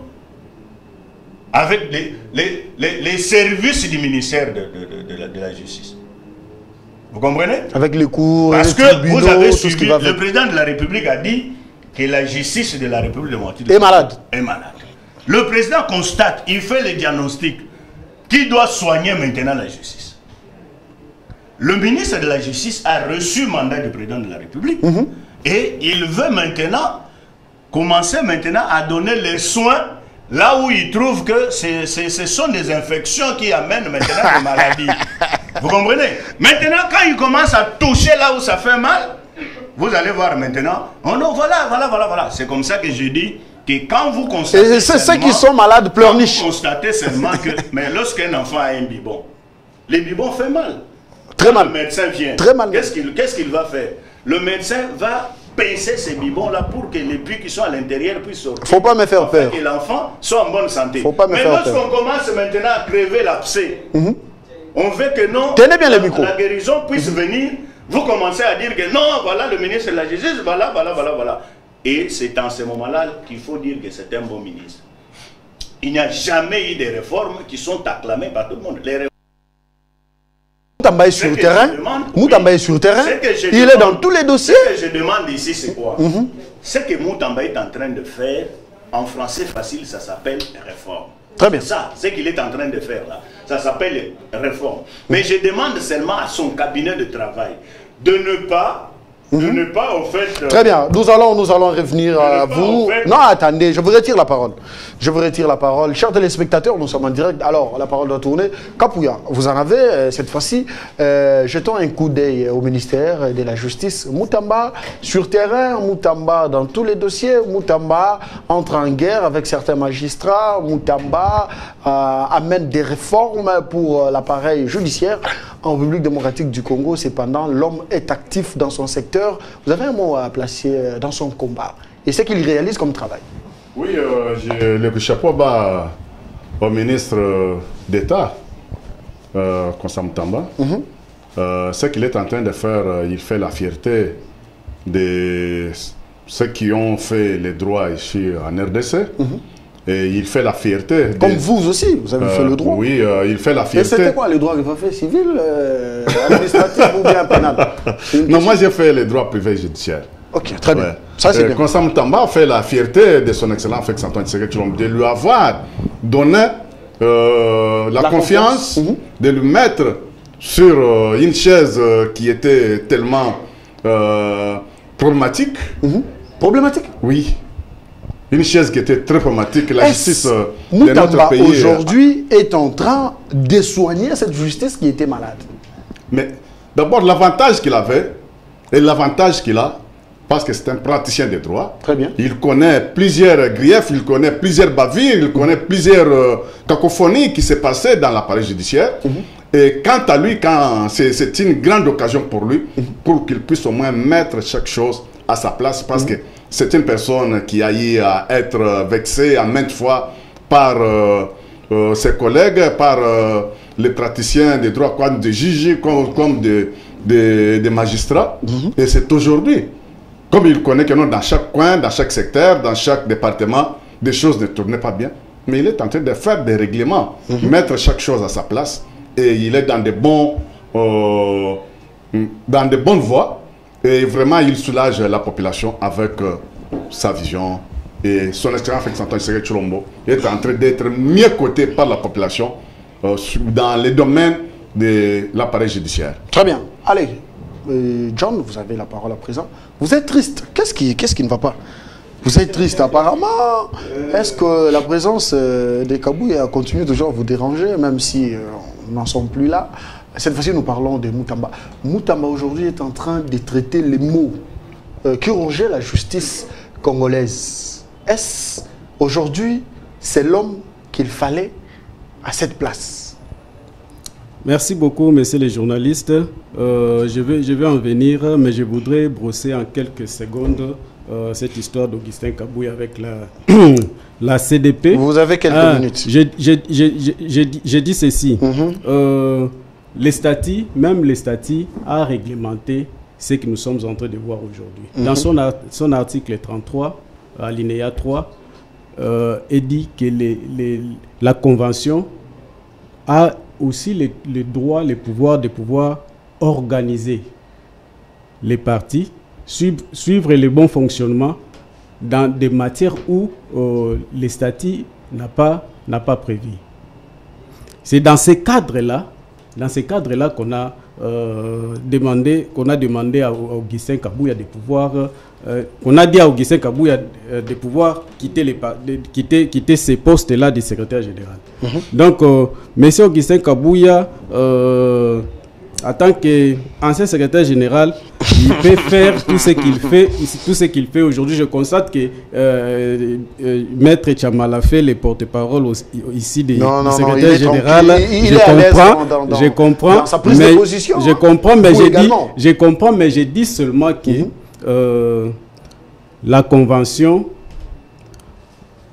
avec les services du ministère de la Justice. Vous comprenez? Avec les cours et les tribunaux. Parce que vous avez suivi, le président de la République a dit que la justice de la République est malade. Le président constate, il fait le diagnostic. Qui doit soigner maintenant la justice? Le ministre de la Justice a reçu le mandat du président de la République et il veut maintenant commencer à donner les soins là où il trouve que ce sont des infections qui amènent maintenant des maladies. Vous comprenez? Maintenant, quand il commence à toucher là où ça fait mal, vous allez voir maintenant, oh non, voilà. C'est comme ça que je dis que quand vous constatez... C'est ceux qui sont malades pleurnichent. Vous constatez seulement que... Mais lorsqu'un enfant a un biberon, les biberons font mal. Très mal. Le médecin vient. Très mal. Qu'est-ce qu'il va faire? Le médecin va pincer ces biberons-là pour que les puits qui sont à l'intérieur puissent sortir. Faut pas me faire peur. Que l'enfant soit en bonne santé. Faut pas me Mais faire peur. lorsqu'on commence maintenant à crever l'abcès, on veut que non... Tenez bien le micro. La guérison puisse venir. Vous commencez à dire que non, voilà le ministre de la Justice, voilà. Et c'est en ce moment-là qu'il faut dire que c'est un bon ministre. Il n'y a jamais eu de réformes qui sont acclamées par tout le monde. Les Moutamba est sur le terrain. Moutamba est sur le terrain. Il est dans tous les dossiers. Ce que je demande ici, c'est quoi? Ce que Moutamba est en train de faire, en français facile, ça s'appelle réforme. Très bien. Ça, ce qu'il est en train de faire là, ça s'appelle réforme. Mais je demande seulement à son cabinet de travail de ne pas, en fait... Très bien, nous allons revenir à vous. Non, attendez, je vous retire la parole. Chers téléspectateurs, nous sommes en direct. Alors, la parole doit tourner. Kabouya, vous en avez cette fois-ci. Jetons un coup d'œil au ministère de la Justice. Moutamba sur terrain, Moutamba dans tous les dossiers. Moutamba entre en guerre avec certains magistrats. Moutamba amène des réformes pour l'appareil judiciaire. En République démocratique du Congo, cependant, l'homme est actif dans son secteur. Vous avez un mot à placer dans son combat et ce qu'il réalise comme travail. Oui, j'ai le chapeau bas au ministre d'État, Constant Moutamba. Ce qu'il est en train de faire, il fait la fierté de ceux qui ont fait les droits ici en RDC. Et il fait la fierté. Comme vous aussi, vous avez fait le droit. Oui, il fait la fierté. Et c'était quoi le droit qu'il a fait? Civil, administratif ou bien pénal? Non, moi j'ai fait les droits privés judiciaires. Ok, très bien. Ça c'est bien. Constant Moutamba fait la fierté de son excellent Félix Antoine Tshisekedi Tshilombo de lui avoir donné la confiance, de lui mettre sur une chaise qui était tellement problématique. Problématique? Oui. Une chaise qui était très problématique. La justice de Moutamba notre pays aujourd'hui est en train de soigner cette justice qui était malade. Mais d'abord, l'avantage qu'il avait et l'avantage qu'il a, parce que c'est un praticien des droits. Très bien. Il connaît plusieurs griefs, il connaît plusieurs bavures, il connaît plusieurs cacophonies qui s'est passées dans l'appareil judiciaire. Et quant à lui, c'est une grande occasion pour lui, pour qu'il puisse au moins mettre chaque chose à sa place, parce que c'est une personne qui a eu à être vexée à maintes fois par ses collègues, par les praticiens des droits, comme des juges, comme des magistrats. Et c'est aujourd'hui, comme il connaît que non, dans chaque coin, dans chaque secteur, dans chaque département, des choses ne tournaient pas bien. Mais il est en train de faire des règlements, mettre chaque chose à sa place. Et il est dans de bons dans de bonnes voies et vraiment il soulage la population avec sa vision. Et son excellence Félix-Antoine Tshisekedi Tshilombo est en train d'être mieux coté par la population dans les domaines de l'appareil judiciaire. Très bien. Allez, John, vous avez la parole à présent. Vous êtes triste. Qu'est-ce qui ne va pas? Vous êtes triste apparemment. Est-ce que la présence des Kabouya continue toujours à vous déranger, même si on n'en sommes plus là? Cette fois-ci, nous parlons de Moutamba. Moutamba aujourd'hui est en train de traiter les mots qui rongeaient la justice congolaise. Est-ce aujourd'hui, c'est l'homme qu'il fallait à cette place? Merci beaucoup, messieurs les journalistes. Je vais en venir, mais je voudrais brosser en quelques secondes cette histoire d'Augustin Kabouya avec la CDP. Vous avez quelques minutes. J'ai dit ceci. Les statuts, même les statuts, a réglementé ce que nous sommes en train de voir aujourd'hui. Dans son article 33, alinéa 3, est dit que la Convention a aussi le droit, le pouvoir de pouvoir organiser les partis, suivre le bon fonctionnement dans des matières où les statuts n'a pas prévu. C'est dans ces cadres-là qu'on a demandé à Augustin Kabouya de pouvoir qu'on a dit à Augustin Kabouya de pouvoir quitter ces postes-là de secrétaire général. Donc, monsieur Augustin Kabouya, en tant qu'ancien secrétaire général, il peut faire tout ce qu'il fait aujourd'hui. Je constate que Maître Tchamala fait les porte-parole ici du secrétaire général. Je comprends, mais je dis seulement que la convention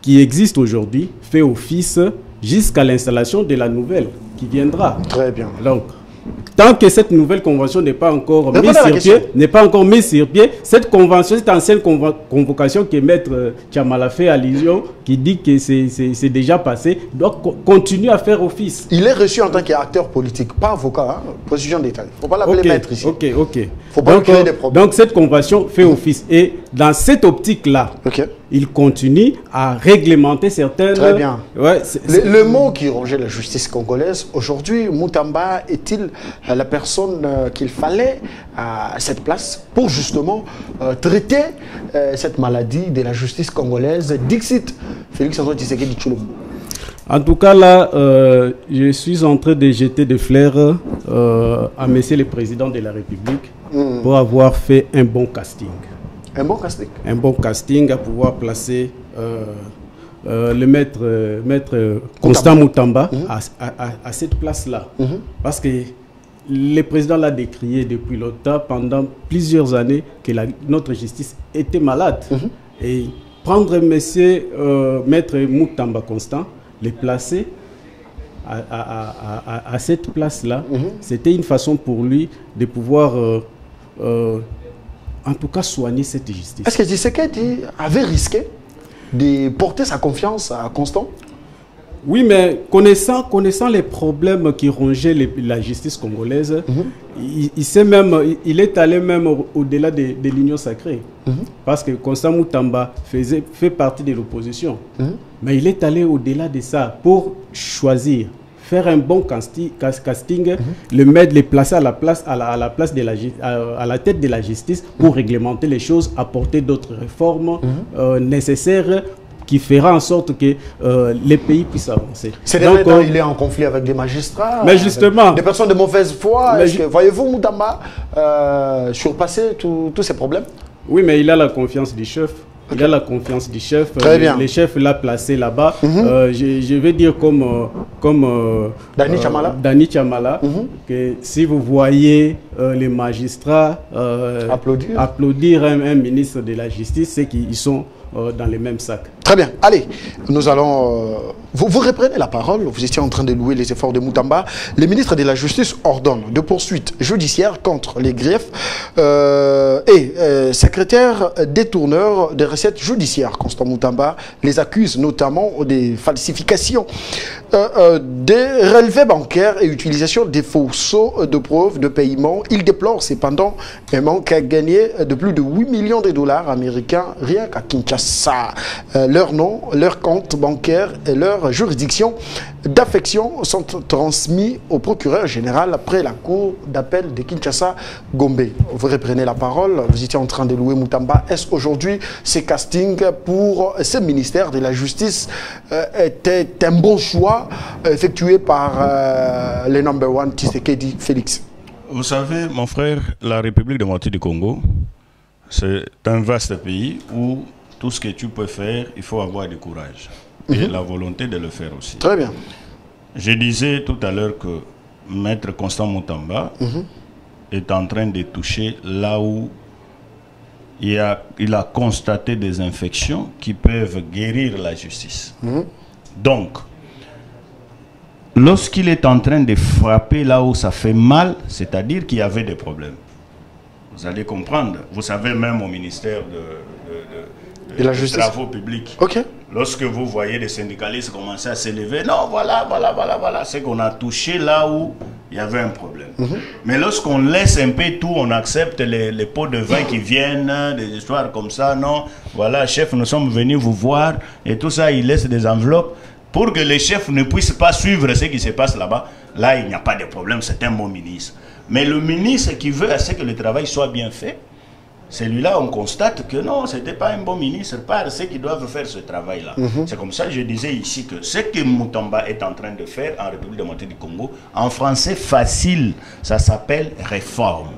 qui existe aujourd'hui fait office jusqu'à l'installation de la nouvelle qui viendra. Très bien. Donc, tant que cette nouvelle convention n'est pas encore mise sur pied, cette convention, cette ancienne convocation que Maître Tchamala fait allusion, qui dit que c'est déjà passé, doit continuer à faire office. Il est reçu en tant qu'acteur politique, pas avocat, position d'État. Il ne faut pas l'appeler maître ici. Ok. Il ne faut pas créer des problèmes. Donc cette convention fait office. Et dans cette optique-là, il continue à réglementer certaines... Très bien. Ouais, le mot qui rongeait la justice congolaise, aujourd'hui, Moutamba est-il la personne qu'il fallait à cette place pour justement traiter cette maladie de la justice congolaise? Dixit Félix-Antoine Tshisekedi Tshilombo. En tout cas, là, je suis en train de jeter des fleurs à monsieur le président de la République pour avoir fait un bon casting. Un bon casting? Un bon casting à pouvoir placer le maître Constant Moutamba à cette place-là. Parce que le président l'a décrié depuis longtemps, pendant plusieurs années, que notre justice était malade. Et prendre maître Moutamba Constant, les placer à cette place-là, c'était une façon pour lui de pouvoir, en tout cas, soigner cette justice. Est-ce que Tshisekedi avait risqué de porter sa confiance à Constant? Oui, mais connaissant les problèmes qui rongeaient la justice congolaise, il est allé même au-delà de l'union sacrée. Parce que Constant Moutamba fait partie de l'opposition. Mais il est allé au-delà de ça pour choisir, faire un bon casting, le placer à la tête de la justice pour réglementer les choses, apporter d'autres réformes nécessaires qui fera en sorte que les pays puissent avancer. Ces derniers temps, il est en conflit avec des magistrats, mais justement, des personnes de mauvaise foi. Voyez-vous Moutamba surpasser tous ces problèmes? Oui, mais il a la confiance du chef. Il a la confiance du chef. Très bien. Le chef l'a placé là-bas. Je vais dire comme Dani Tchamala, que si vous voyez les magistrats applaudir un ministre de la Justice, c'est qu'ils sont dans les mêmes sacs. Très bien. Allez, nous allons... Vous reprenez la parole. Vous étiez en train de louer les efforts de Moutamba. Le ministre de la Justice ordonne de poursuites judiciaires contre les griefs et secrétaire détourneur des recettes judiciaires. Constant Moutamba les accuse notamment des falsifications des relevés bancaires et utilisation des fausseaux de preuves de paiement. Il déplore cependant un manque à gagner de plus de 8 millions de dollars américains rien qu'à Kinshasa. Leur nom, leur compte bancaire et leur juridiction d'affection sont transmis au procureur général après la cour d'appel de Kinshasa Gombe. Vous reprenez la parole, vous étiez en train de louer Moutamba. Est-ce aujourd'hui ce casting pour ce ministère de la Justice était un bon choix effectué par le number one Tshisekedi Félix? Vous savez, mon frère, la République démocratique du Congo, c'est un vaste pays où tout ce que tu peux faire, il faut avoir du courage et la volonté de le faire aussi. Très bien. Je disais tout à l'heure que Maître Constant Moutamba est en train de toucher là où il a constaté des infections qui peuvent guérir la justice. Donc, lorsqu'il est en train de frapper là où ça fait mal, c'est-à-dire qu'il y avait des problèmes. Vous allez comprendre. Vous savez, même au ministère de la Justice, travaux publics, lorsque vous voyez des syndicalistes commencer à s'élever, non, voilà, c'est qu'on a touché là où il y avait un problème. Mais lorsqu'on laisse un peu tout, on accepte les pots de vin qui viennent, des histoires comme ça, non, voilà, chef, nous sommes venus vous voir, et tout ça, il laisse des enveloppes pour que les chefs ne puissent pas suivre ce qui se passe là-bas. Là, il n'y a pas de problème, c'est un bon ministre. Mais le ministre qui veut à ce que le travail soit bien fait, celui-là, on constate que non, ce n'était pas un bon ministre par ceux qui doivent faire ce travail-là. C'est comme ça que je disais ici que ce que Moutamba est en train de faire en République démocratique du Congo, en français facile, ça s'appelle réforme.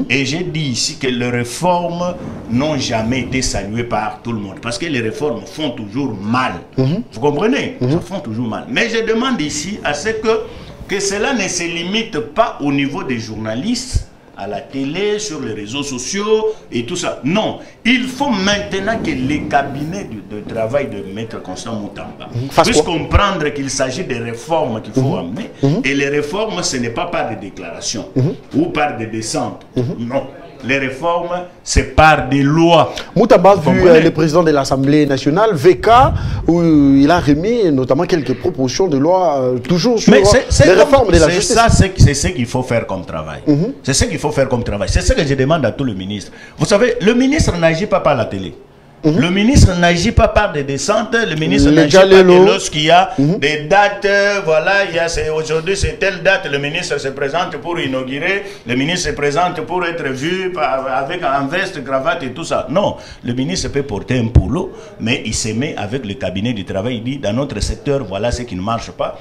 Et j'ai dit ici que les réformes n'ont jamais été saluées par tout le monde. Parce que les réformes font toujours mal. Vous comprenez? Ça font toujours mal. Mais je demande ici à ce que cela ne se limite pas au niveau des journalistes, à la télé, sur les réseaux sociaux et tout ça. Non, il faut maintenant que les cabinets de travail de Maître Constant Moutamba puissent comprendre qu'il s'agit des réformes qu'il faut amener. Et les réformes, ce n'est pas par des déclarations ou par des descentes. Non. Les réformes, c'est par des lois. Moutamba, vu le président de l'Assemblée nationale, VK, où il a remis notamment quelques propositions de loi, toujours sur les réformes de la justice. C'est ce qu'il faut faire comme travail. C'est ce qu'il faut faire comme travail. C'est ce que je demande à tous les ministres. Vous savez, le ministre n'agit pas par la télé. Le ministre n'agit pas par des descentes, le ministre n'agit pas lorsqu'il y a des dates, voilà, aujourd'hui c'est telle date, le ministre se présente pour inaugurer, le ministre se présente pour être vu avec un veste, cravate et tout ça. Non, le ministre peut porter un polo, mais il se met avec le cabinet du travail, il dit dans notre secteur, voilà ce qui ne marche pas.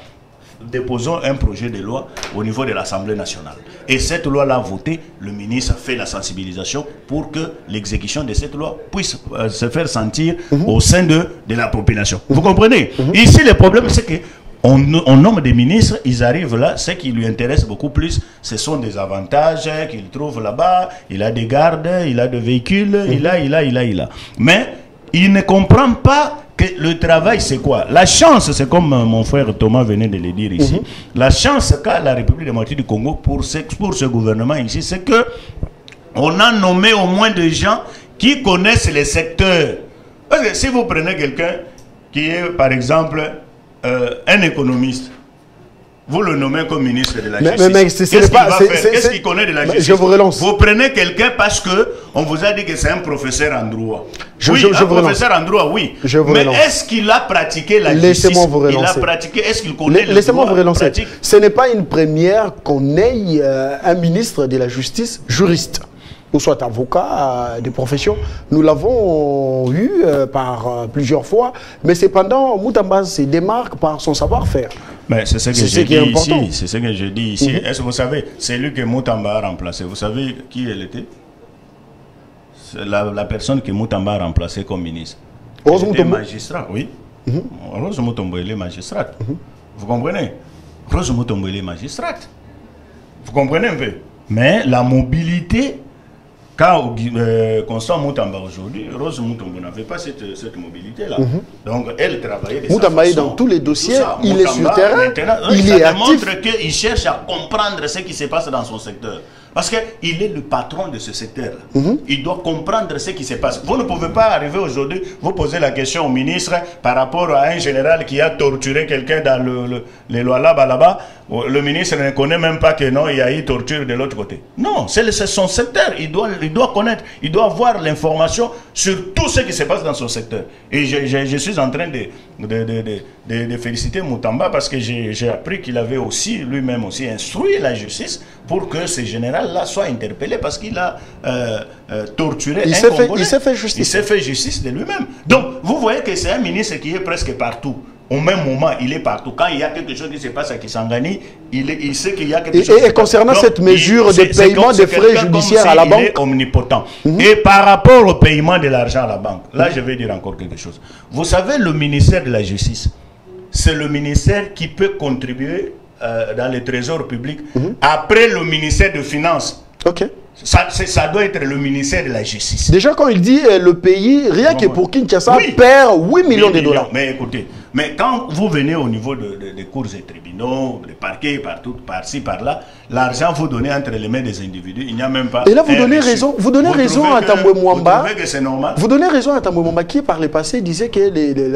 Déposons un projet de loi au niveau de l'Assemblée nationale. Et cette loi-là votée, le ministre fait la sensibilisation pour que l'exécution de cette loi puisse se faire sentir au sein de la population. Vous comprenez? Ici, le problème, c'est que on nomme des ministres, ils arrivent là, ce qui lui intéresse beaucoup plus, ce sont des avantages qu'il trouve là-bas, il a des gardes, il a des véhicules, il a. Mais il ne comprend pas que le travail, c'est quoi? La chance, c'est comme mon frère Thomas venait de le dire ici. La chance qu'a la République démocratique du Congo pour ce gouvernement ici, c'est que on a nommé au moins des gens qui connaissent les secteurs. Parce que si vous prenez quelqu'un qui est, par exemple, un économiste, vous le nommez comme ministre de la Justice. Qu'est-ce qu'il connaît de la justice? Je vous relance. Vous prenez quelqu'un parce qu'on vous a dit que c'est un professeur en droit. Un professeur en droit, oui. Mais est-ce qu'il a pratiqué la justice? Laissez-moi vous relancer. Il a pratiqué, est-ce qu'il connaît le droit? Laissez-moi vous relancer. Ce n'est pas une première qu'on ait un ministre de la Justice juriste, ou soit avocat de profession. Nous l'avons eu par plusieurs fois, mais cependant, Moutamba se démarque par son savoir-faire. Mais c'est ce que je dis ici. C'est ce que je dis ici. Est-ce que vous savez, c'est lui que Moutamba a remplacé. Vous savez qui elle était? C'est la personne que Moutamba a remplacé comme ministre. Rose Mutombo. Magistrat, oui. Rose Mutombo, elle est magistrate. Vous comprenez? Rose Mutombo, elle est magistrate. Vous comprenez un peu? Mais la mobilité Quand Constant Moutamba aujourd'hui, Rose Moutombo n'avait pas cette mobilité-là. Donc elle travaillait de Moutamba est dans tous les dossiers, il est sur terrain, il est actif. Ça démontre qu'il cherche à comprendre ce qui se passe dans son secteur. Parce qu'il est le patron de ce secteur-là. Il doit comprendre ce qui se passe. Vous ne pouvez pas arriver aujourd'hui, vous posez la question au ministre par rapport à un général qui a torturé quelqu'un dans les lois là-bas. Le ministre ne connaît même pas que non, il y a eu torture de l'autre côté. Non, c'est son secteur. Il doit connaître, il doit avoir l'information sur tout ce qui se passe dans son secteur. Et je suis en train de féliciter Moutamba parce que j'ai appris qu'il avait aussi, lui-même aussi, instruit la justice pour que ce général-là soit interpellé parce qu'il a torturé un Congolais. Il s'est fait justice. Il s'est fait justice de lui-même. Donc, vous voyez que c'est un ministre qui est presque partout. Au même moment, il est partout. Quand il y a quelque chose qui se passe à Kisangani, il sait qu'il y a quelque chose. Et concernant cette mesure de paiement des frais judiciaires à la banque, il est omnipotent. Et par rapport au paiement de l'argent à la banque, là, je vais dire encore quelque chose. Vous savez, le ministère de la Justice, c'est le ministère qui peut contribuer dans le trésor public après le ministère de Finances. Ok. Ça doit être le ministère de la Justice. Déjà, quand il dit le pays, rien que pour Kinshasa, perd 8 millions de dollars. Mais écoutez, mais quand vous venez au niveau des cours et tribunaux, des parquets, partout, par-ci, par-là, l'argent vous donnez entre les mains des individus, il n'y a même pas. Et là, vous donnez raison. Vous donnez raison à Tambwe Mwamba. Vous trouvez que c'est normal? Vous donnez raison à Tambwe Mwamba qui, par le passé, disait que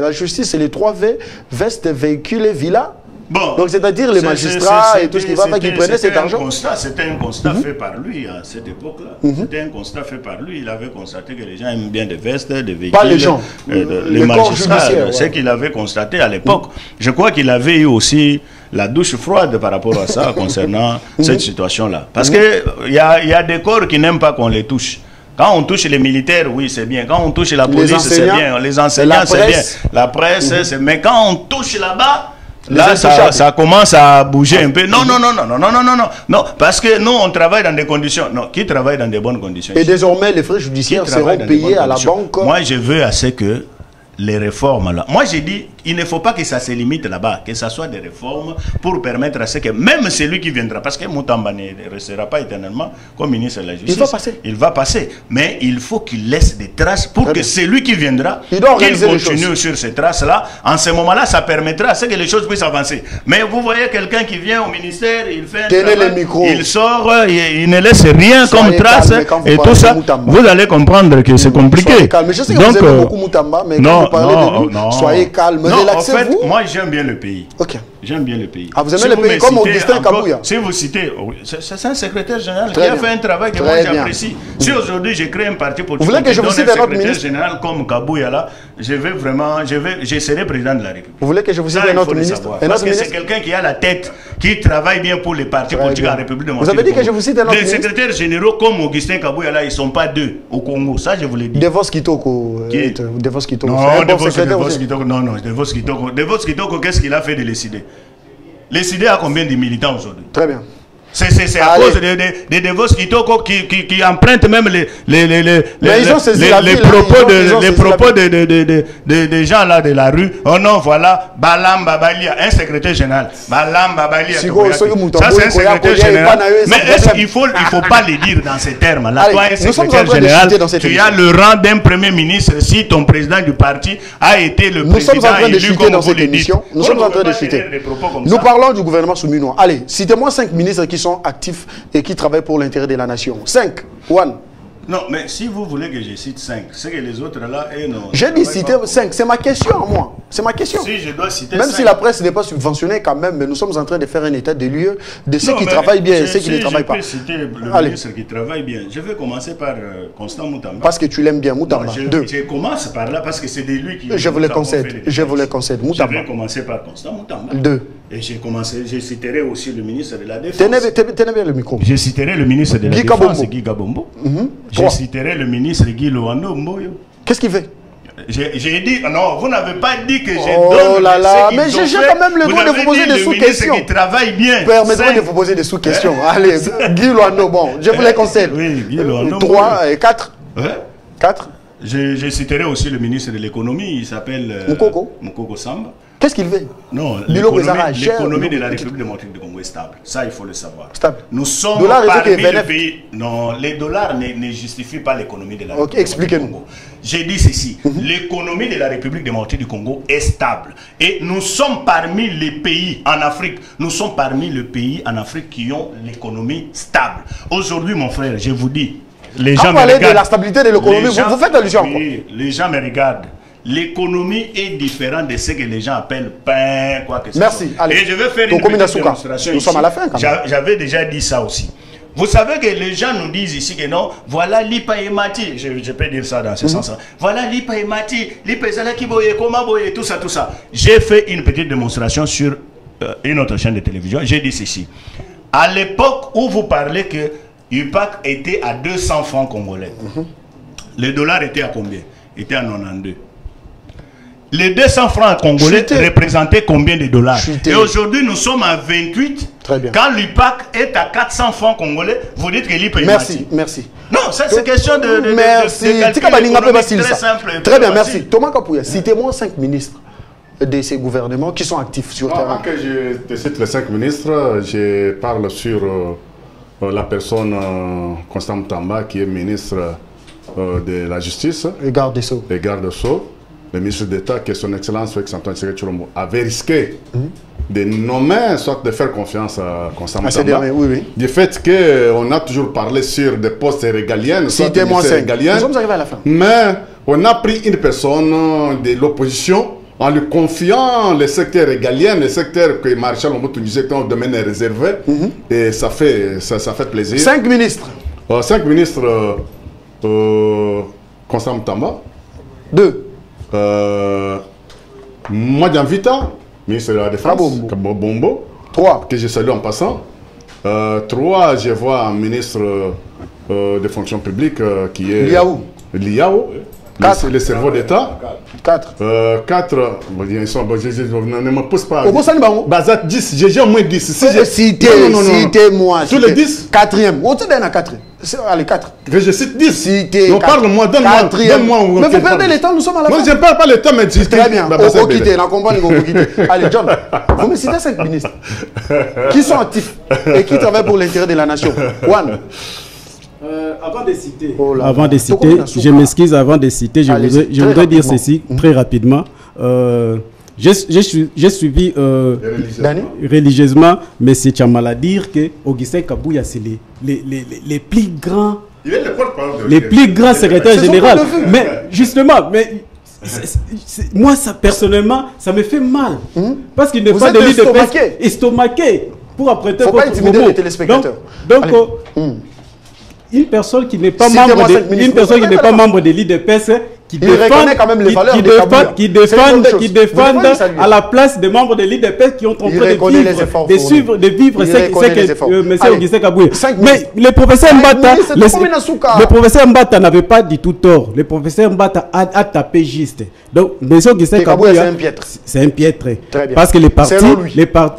la justice, c'est les 3 V, vestes, véhicules et villas. Bon, donc c'est-à-dire les magistrats et tout ce qui va pas qui prenaient cet argent. C'était un constat fait par lui à cette époque-là. C'était un constat fait par lui. Il avait constaté que les gens aiment bien des vestes, des véhicules. Pas les gens. Les magistrats, c'est ce qu'il avait constaté à l'époque. Je crois qu'il avait eu aussi la douche froide par rapport à ça concernant cette situation-là. Parce qu'il y a des corps qui n'aiment pas qu'on les touche. Quand on touche les militaires, oui, c'est bien. Quand on touche la police, c'est bien. Les enseignants, c'est bien. La presse, c'est... Mais quand on touche là-bas, là, ça commence à bouger un peu. Non, parce que nous, on travaille dans des conditions. Non, qui travaille dans des bonnes conditions? Et désormais, les frais judiciaires seront payés à la banque. Moi, je veux à ce que les réformes là. Moi, j'ai dit, il ne faut pas que ça se limite là-bas, que ça soit des réformes pour permettre à ce que même celui qui viendra, parce que Moutamba ne restera pas éternellement comme ministre de la Justice. Il va passer. Il va passer. Mais il faut qu'il laisse des traces pour que celui qui viendra, qu'il continue sur ces traces-là. En ce moment-là, ça permettra à ce que les choses puissent avancer. Mais vous voyez quelqu'un qui vient au ministère, il fait un travail, il sort, il ne laisse rien comme trace et tout ça. Vous allez comprendre que c'est compliqué. Mais je sais que vous aimez beaucoup Moutamba, mais quand vous parlez de lui, soyez calme. Non, en fait, moi j'aime bien le pays. Ok. J'aime bien le pays. Ah, vous aimez le pays comme Augustin Kabouya? Si vous citez, c'est un secrétaire général qui a fait un travail que moi j'apprécie. Si aujourd'hui j'ai créé un parti politique, vous voulez que je vous cite un autre ministre général comme Kabouya là, je vais vraiment, je serai président de la République. Vous voulez que je vous cite un autre ministre? Parce que c'est quelqu'un qui a la tête, qui travaille bien pour les partis politiques en République démocratique. Vous avez dit que je vous cite un autre ministre? Les secrétaires généraux comme Augustin Kabouya là, ils ne sont pas deux au Congo. Ça, je vous l'ai dit. Devos Kitoko. Devos Kitoko. Non, Devos Kitoko, qu'est-ce qu'il a fait de l'ECD? L'ECD a combien de militants aujourd'hui? Très bien. C'est à cause de Devos Kitoko qui empruntent même les propos des gens là de la rue. Oh non, voilà, Balam Babalia, un secrétaire général. Balam Babalia. Ça, c'est un secrétaire général. Mais est-ce qu'il ne faut pas le dire dans ces termes-là? Toi, un secrétaire général, tu as le rang d'un premier ministre si ton président du parti a été le président élu comme vous le dites. Nous sommes en train de chuter. Nous parlons du gouvernement souminois. Allez, citez-moi 5 ministres qui sont actifs et qui travaillent pour l'intérêt de la nation. 5. One. Non, mais si vous voulez que je cite 5, c'est que les autres là, non. J'ai dit citer 5, c'est ma question à moi. C'est ma question. Si je dois citer même 5. Si la presse n'est pas subventionnée quand même, mais nous sommes en train de faire un état des lieux de ceux qui travaillent bien et ceux qui ne travaillent pas. Je peux citer le ministre qui travaille bien. Je vais commencer par Constant Moutamba. Parce que tu l'aimes bien, Moutamba. Je commence par là parce que c'est de lui qui... Je vous le concède. Je vous le concède, Moutamba. Je vais commencer par Constant Moutamba. 2. Et je citerai aussi le ministre de la Défense. Tenez bien le micro. Je citerai le ministre de la Défense, Guy Kabombo. Je citerai le ministre Guy Loando Mboyo. Qu'est-ce qu'il fait? J'ai dit, non, vous n'avez pas dit que je donne... Oh là là, mais j'ai quand même le droit de vous poser des sous-questions. Qui travaille bien. Permettez-moi de vous poser des sous-questions. Allez, Guy Loando, bon, je vous les concède. Oui, Guy Loando. 3 et 4. 4. Je citerai aussi le ministre de l'économie, il s'appelle Mukoko Samba. Qu'est-ce qu'il veut? Non, l'économie de la République démocratique du Congo est stable. Ça, il faut le savoir. Stable. Nous sommes parmi les pays... Non, les dollars ne justifient pas l'économie de la République du Congo. J'ai dit ceci. L'économie de la République démocratique du Congo est stable. Et nous sommes parmi les pays en Afrique. Nous sommes parmi les pays en Afrique qui ont l'économie stable. Aujourd'hui, mon frère, je vous dis... Les gens me regardent. De la stabilité de l'économie, vous faites allusion. Oui, les gens me regardent. L'économie est différente de ce que les gens appellent pain, quoi que ce soit. Merci. Allez. Et je vais faire une petite démonstration. Nous sommes à la fin. J'avais déjà dit ça aussi. Vous savez que les gens nous disent ici que non, voilà l'IPA et Mati. Je peux dire ça dans ce sens-là. Voilà l'IPA et Mati, l'IPA et Zalaki Boye, Koma Boye, tout ça, tout ça. J'ai fait une petite démonstration sur une autre chaîne de télévision. J'ai dit ceci. À l'époque où vous parlez que UPAC était à 200 francs congolais, le dollar était à combien? Il était à 92. Les 200 francs congolais représentaient combien de dollars? Et aujourd'hui, nous sommes à 28. Très bien. Quand l'UPAC est à 400 francs congolais, vous dites que l'IPA est Merci, merci. Non, ça c'est question de merci. Très simple. Très bien, merci. Thomas Kapouya, citez-moi 5 ministres de ces gouvernements qui sont actifs sur le terrain. Quand je cite les 5 ministres, je parle sur la personne Constant Mutamba, qui est ministre de la Justice. Et garde des Sceaux. Et garde des Sceaux. Le ministre d'État, que son Excellence Félix Antoine Tshisekedi Tshilombo avait risqué de nommer, soit de faire confiance à Constant Mutamba. Du fait qu'on a toujours parlé sur des postes régaliens, soit des postes régaliens. Nous sommes arrivés à la fin. Mais on a pris une personne de l'opposition en lui confiant le secteur régalien, le secteur que Maréchal Mobutu disait que le domaine est réservé. Et ça fait plaisir. 5 ministres. 5 ministres. Constant Mutamba. 2. Madian Vita, ministre de la Défense. Kabombo. 3. Que je salue en passant. 3, je vois un ministre des fonctions publiques qui est... Liao. 4. Le cerveau d'État. 4. 4. Ne me pousse pas. Bazat 10. J'ai au moins 10. Citez-moi. Tous les 10. 4e. Où tu donnes à 4? Allez, 4. Je cite 10. Citez. Parle-moi, donne-moi. Mais vous perdez le temps, nous sommes à la fin. Moi, je ne parle pas le temps, mais dis. Très bien. On quitte, la campagne, on quitte. Allez, John, vous me citez 5 ministres qui sont actifs et qui travaillent pour l'intérêt de la nation. One. Avant de citer, je m'excuse, avant de citer, je voudrais dire ceci très rapidement. J'ai suivi religieusement M. Tchamala dire que Augustin Kabouya, c'est les plus grands, secrétaires généraux. Mais justement, moi, ça, personnellement, ça me fait mal. Parce qu'il n'est pas de l'idée de estomaqué pour apprêter votre mot. Faut pas intimider les téléspectateurs. Donc une personne qui n'est pas membre de l'IDPS, qui défendent à la place des membres de l'IDPS qui ont tenté de vivre ce que M. Augustin Kabouya. Mais le professeur Mbata n'avait pas du tout tort. Le professeur Mbata a tapé juste. Donc M. Augustin Kabouya, c'est un piètre. Parce que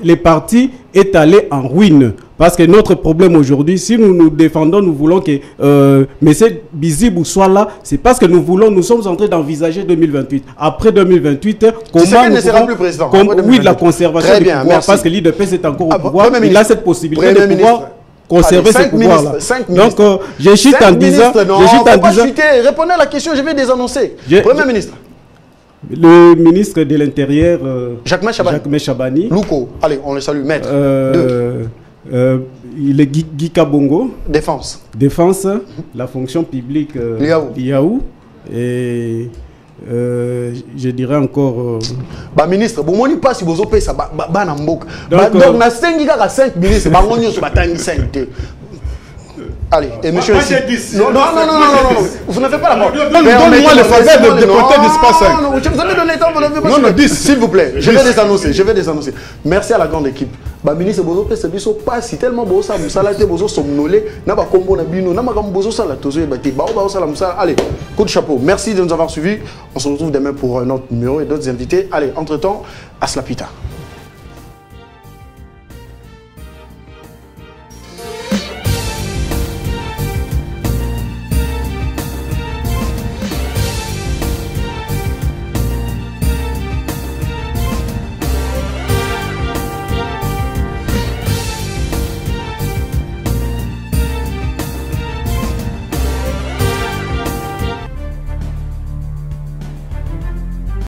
les partis est allé en ruine. Parce que notre problème aujourd'hui, si nous nous défendons, nous voulons que M. Bizibou soit là, c'est parce que nous sommes en train d'envisager 2028. Après 2028, comment nous ne sera plus président. Oui, la conservation du pouvoir, parce que l'IDPS est encore au pouvoir, il a cette possibilité de pouvoir conserver ce pouvoir-là. Donc, je chute en disant... Répondez à la question, je vais désannoncer. Premier ministre. Le ministre de l'Intérieur, Jacques Chabani. Louko, allez, on le salue, maître. Il est Guy Kabongo. Défense. La fonction publique, Liaou. Et je dirais encore... ministre, bon, on pas si vous avez ça, donc, na 5 ministres, allez, et monsieur... Non, vous n'avez pas la mort. Donne-moi le faveur de porter d'espace 5. Non, vous allez donner le temps. Non, 10, s'il vous plaît. Je vais désannoncer. Merci à la grande équipe. Ministre Bozo Pesebiso passe tellement beau ça, Moussala te Bozo somnolé, n'a pas combo na bino, n'a pas comme Bozo ça la tozo et bâti, allez, coup de chapeau. Merci de nous avoir suivis. On se retrouve demain pour un autre numéro et d'autres invités. Allez, entre-temps, Aslapita.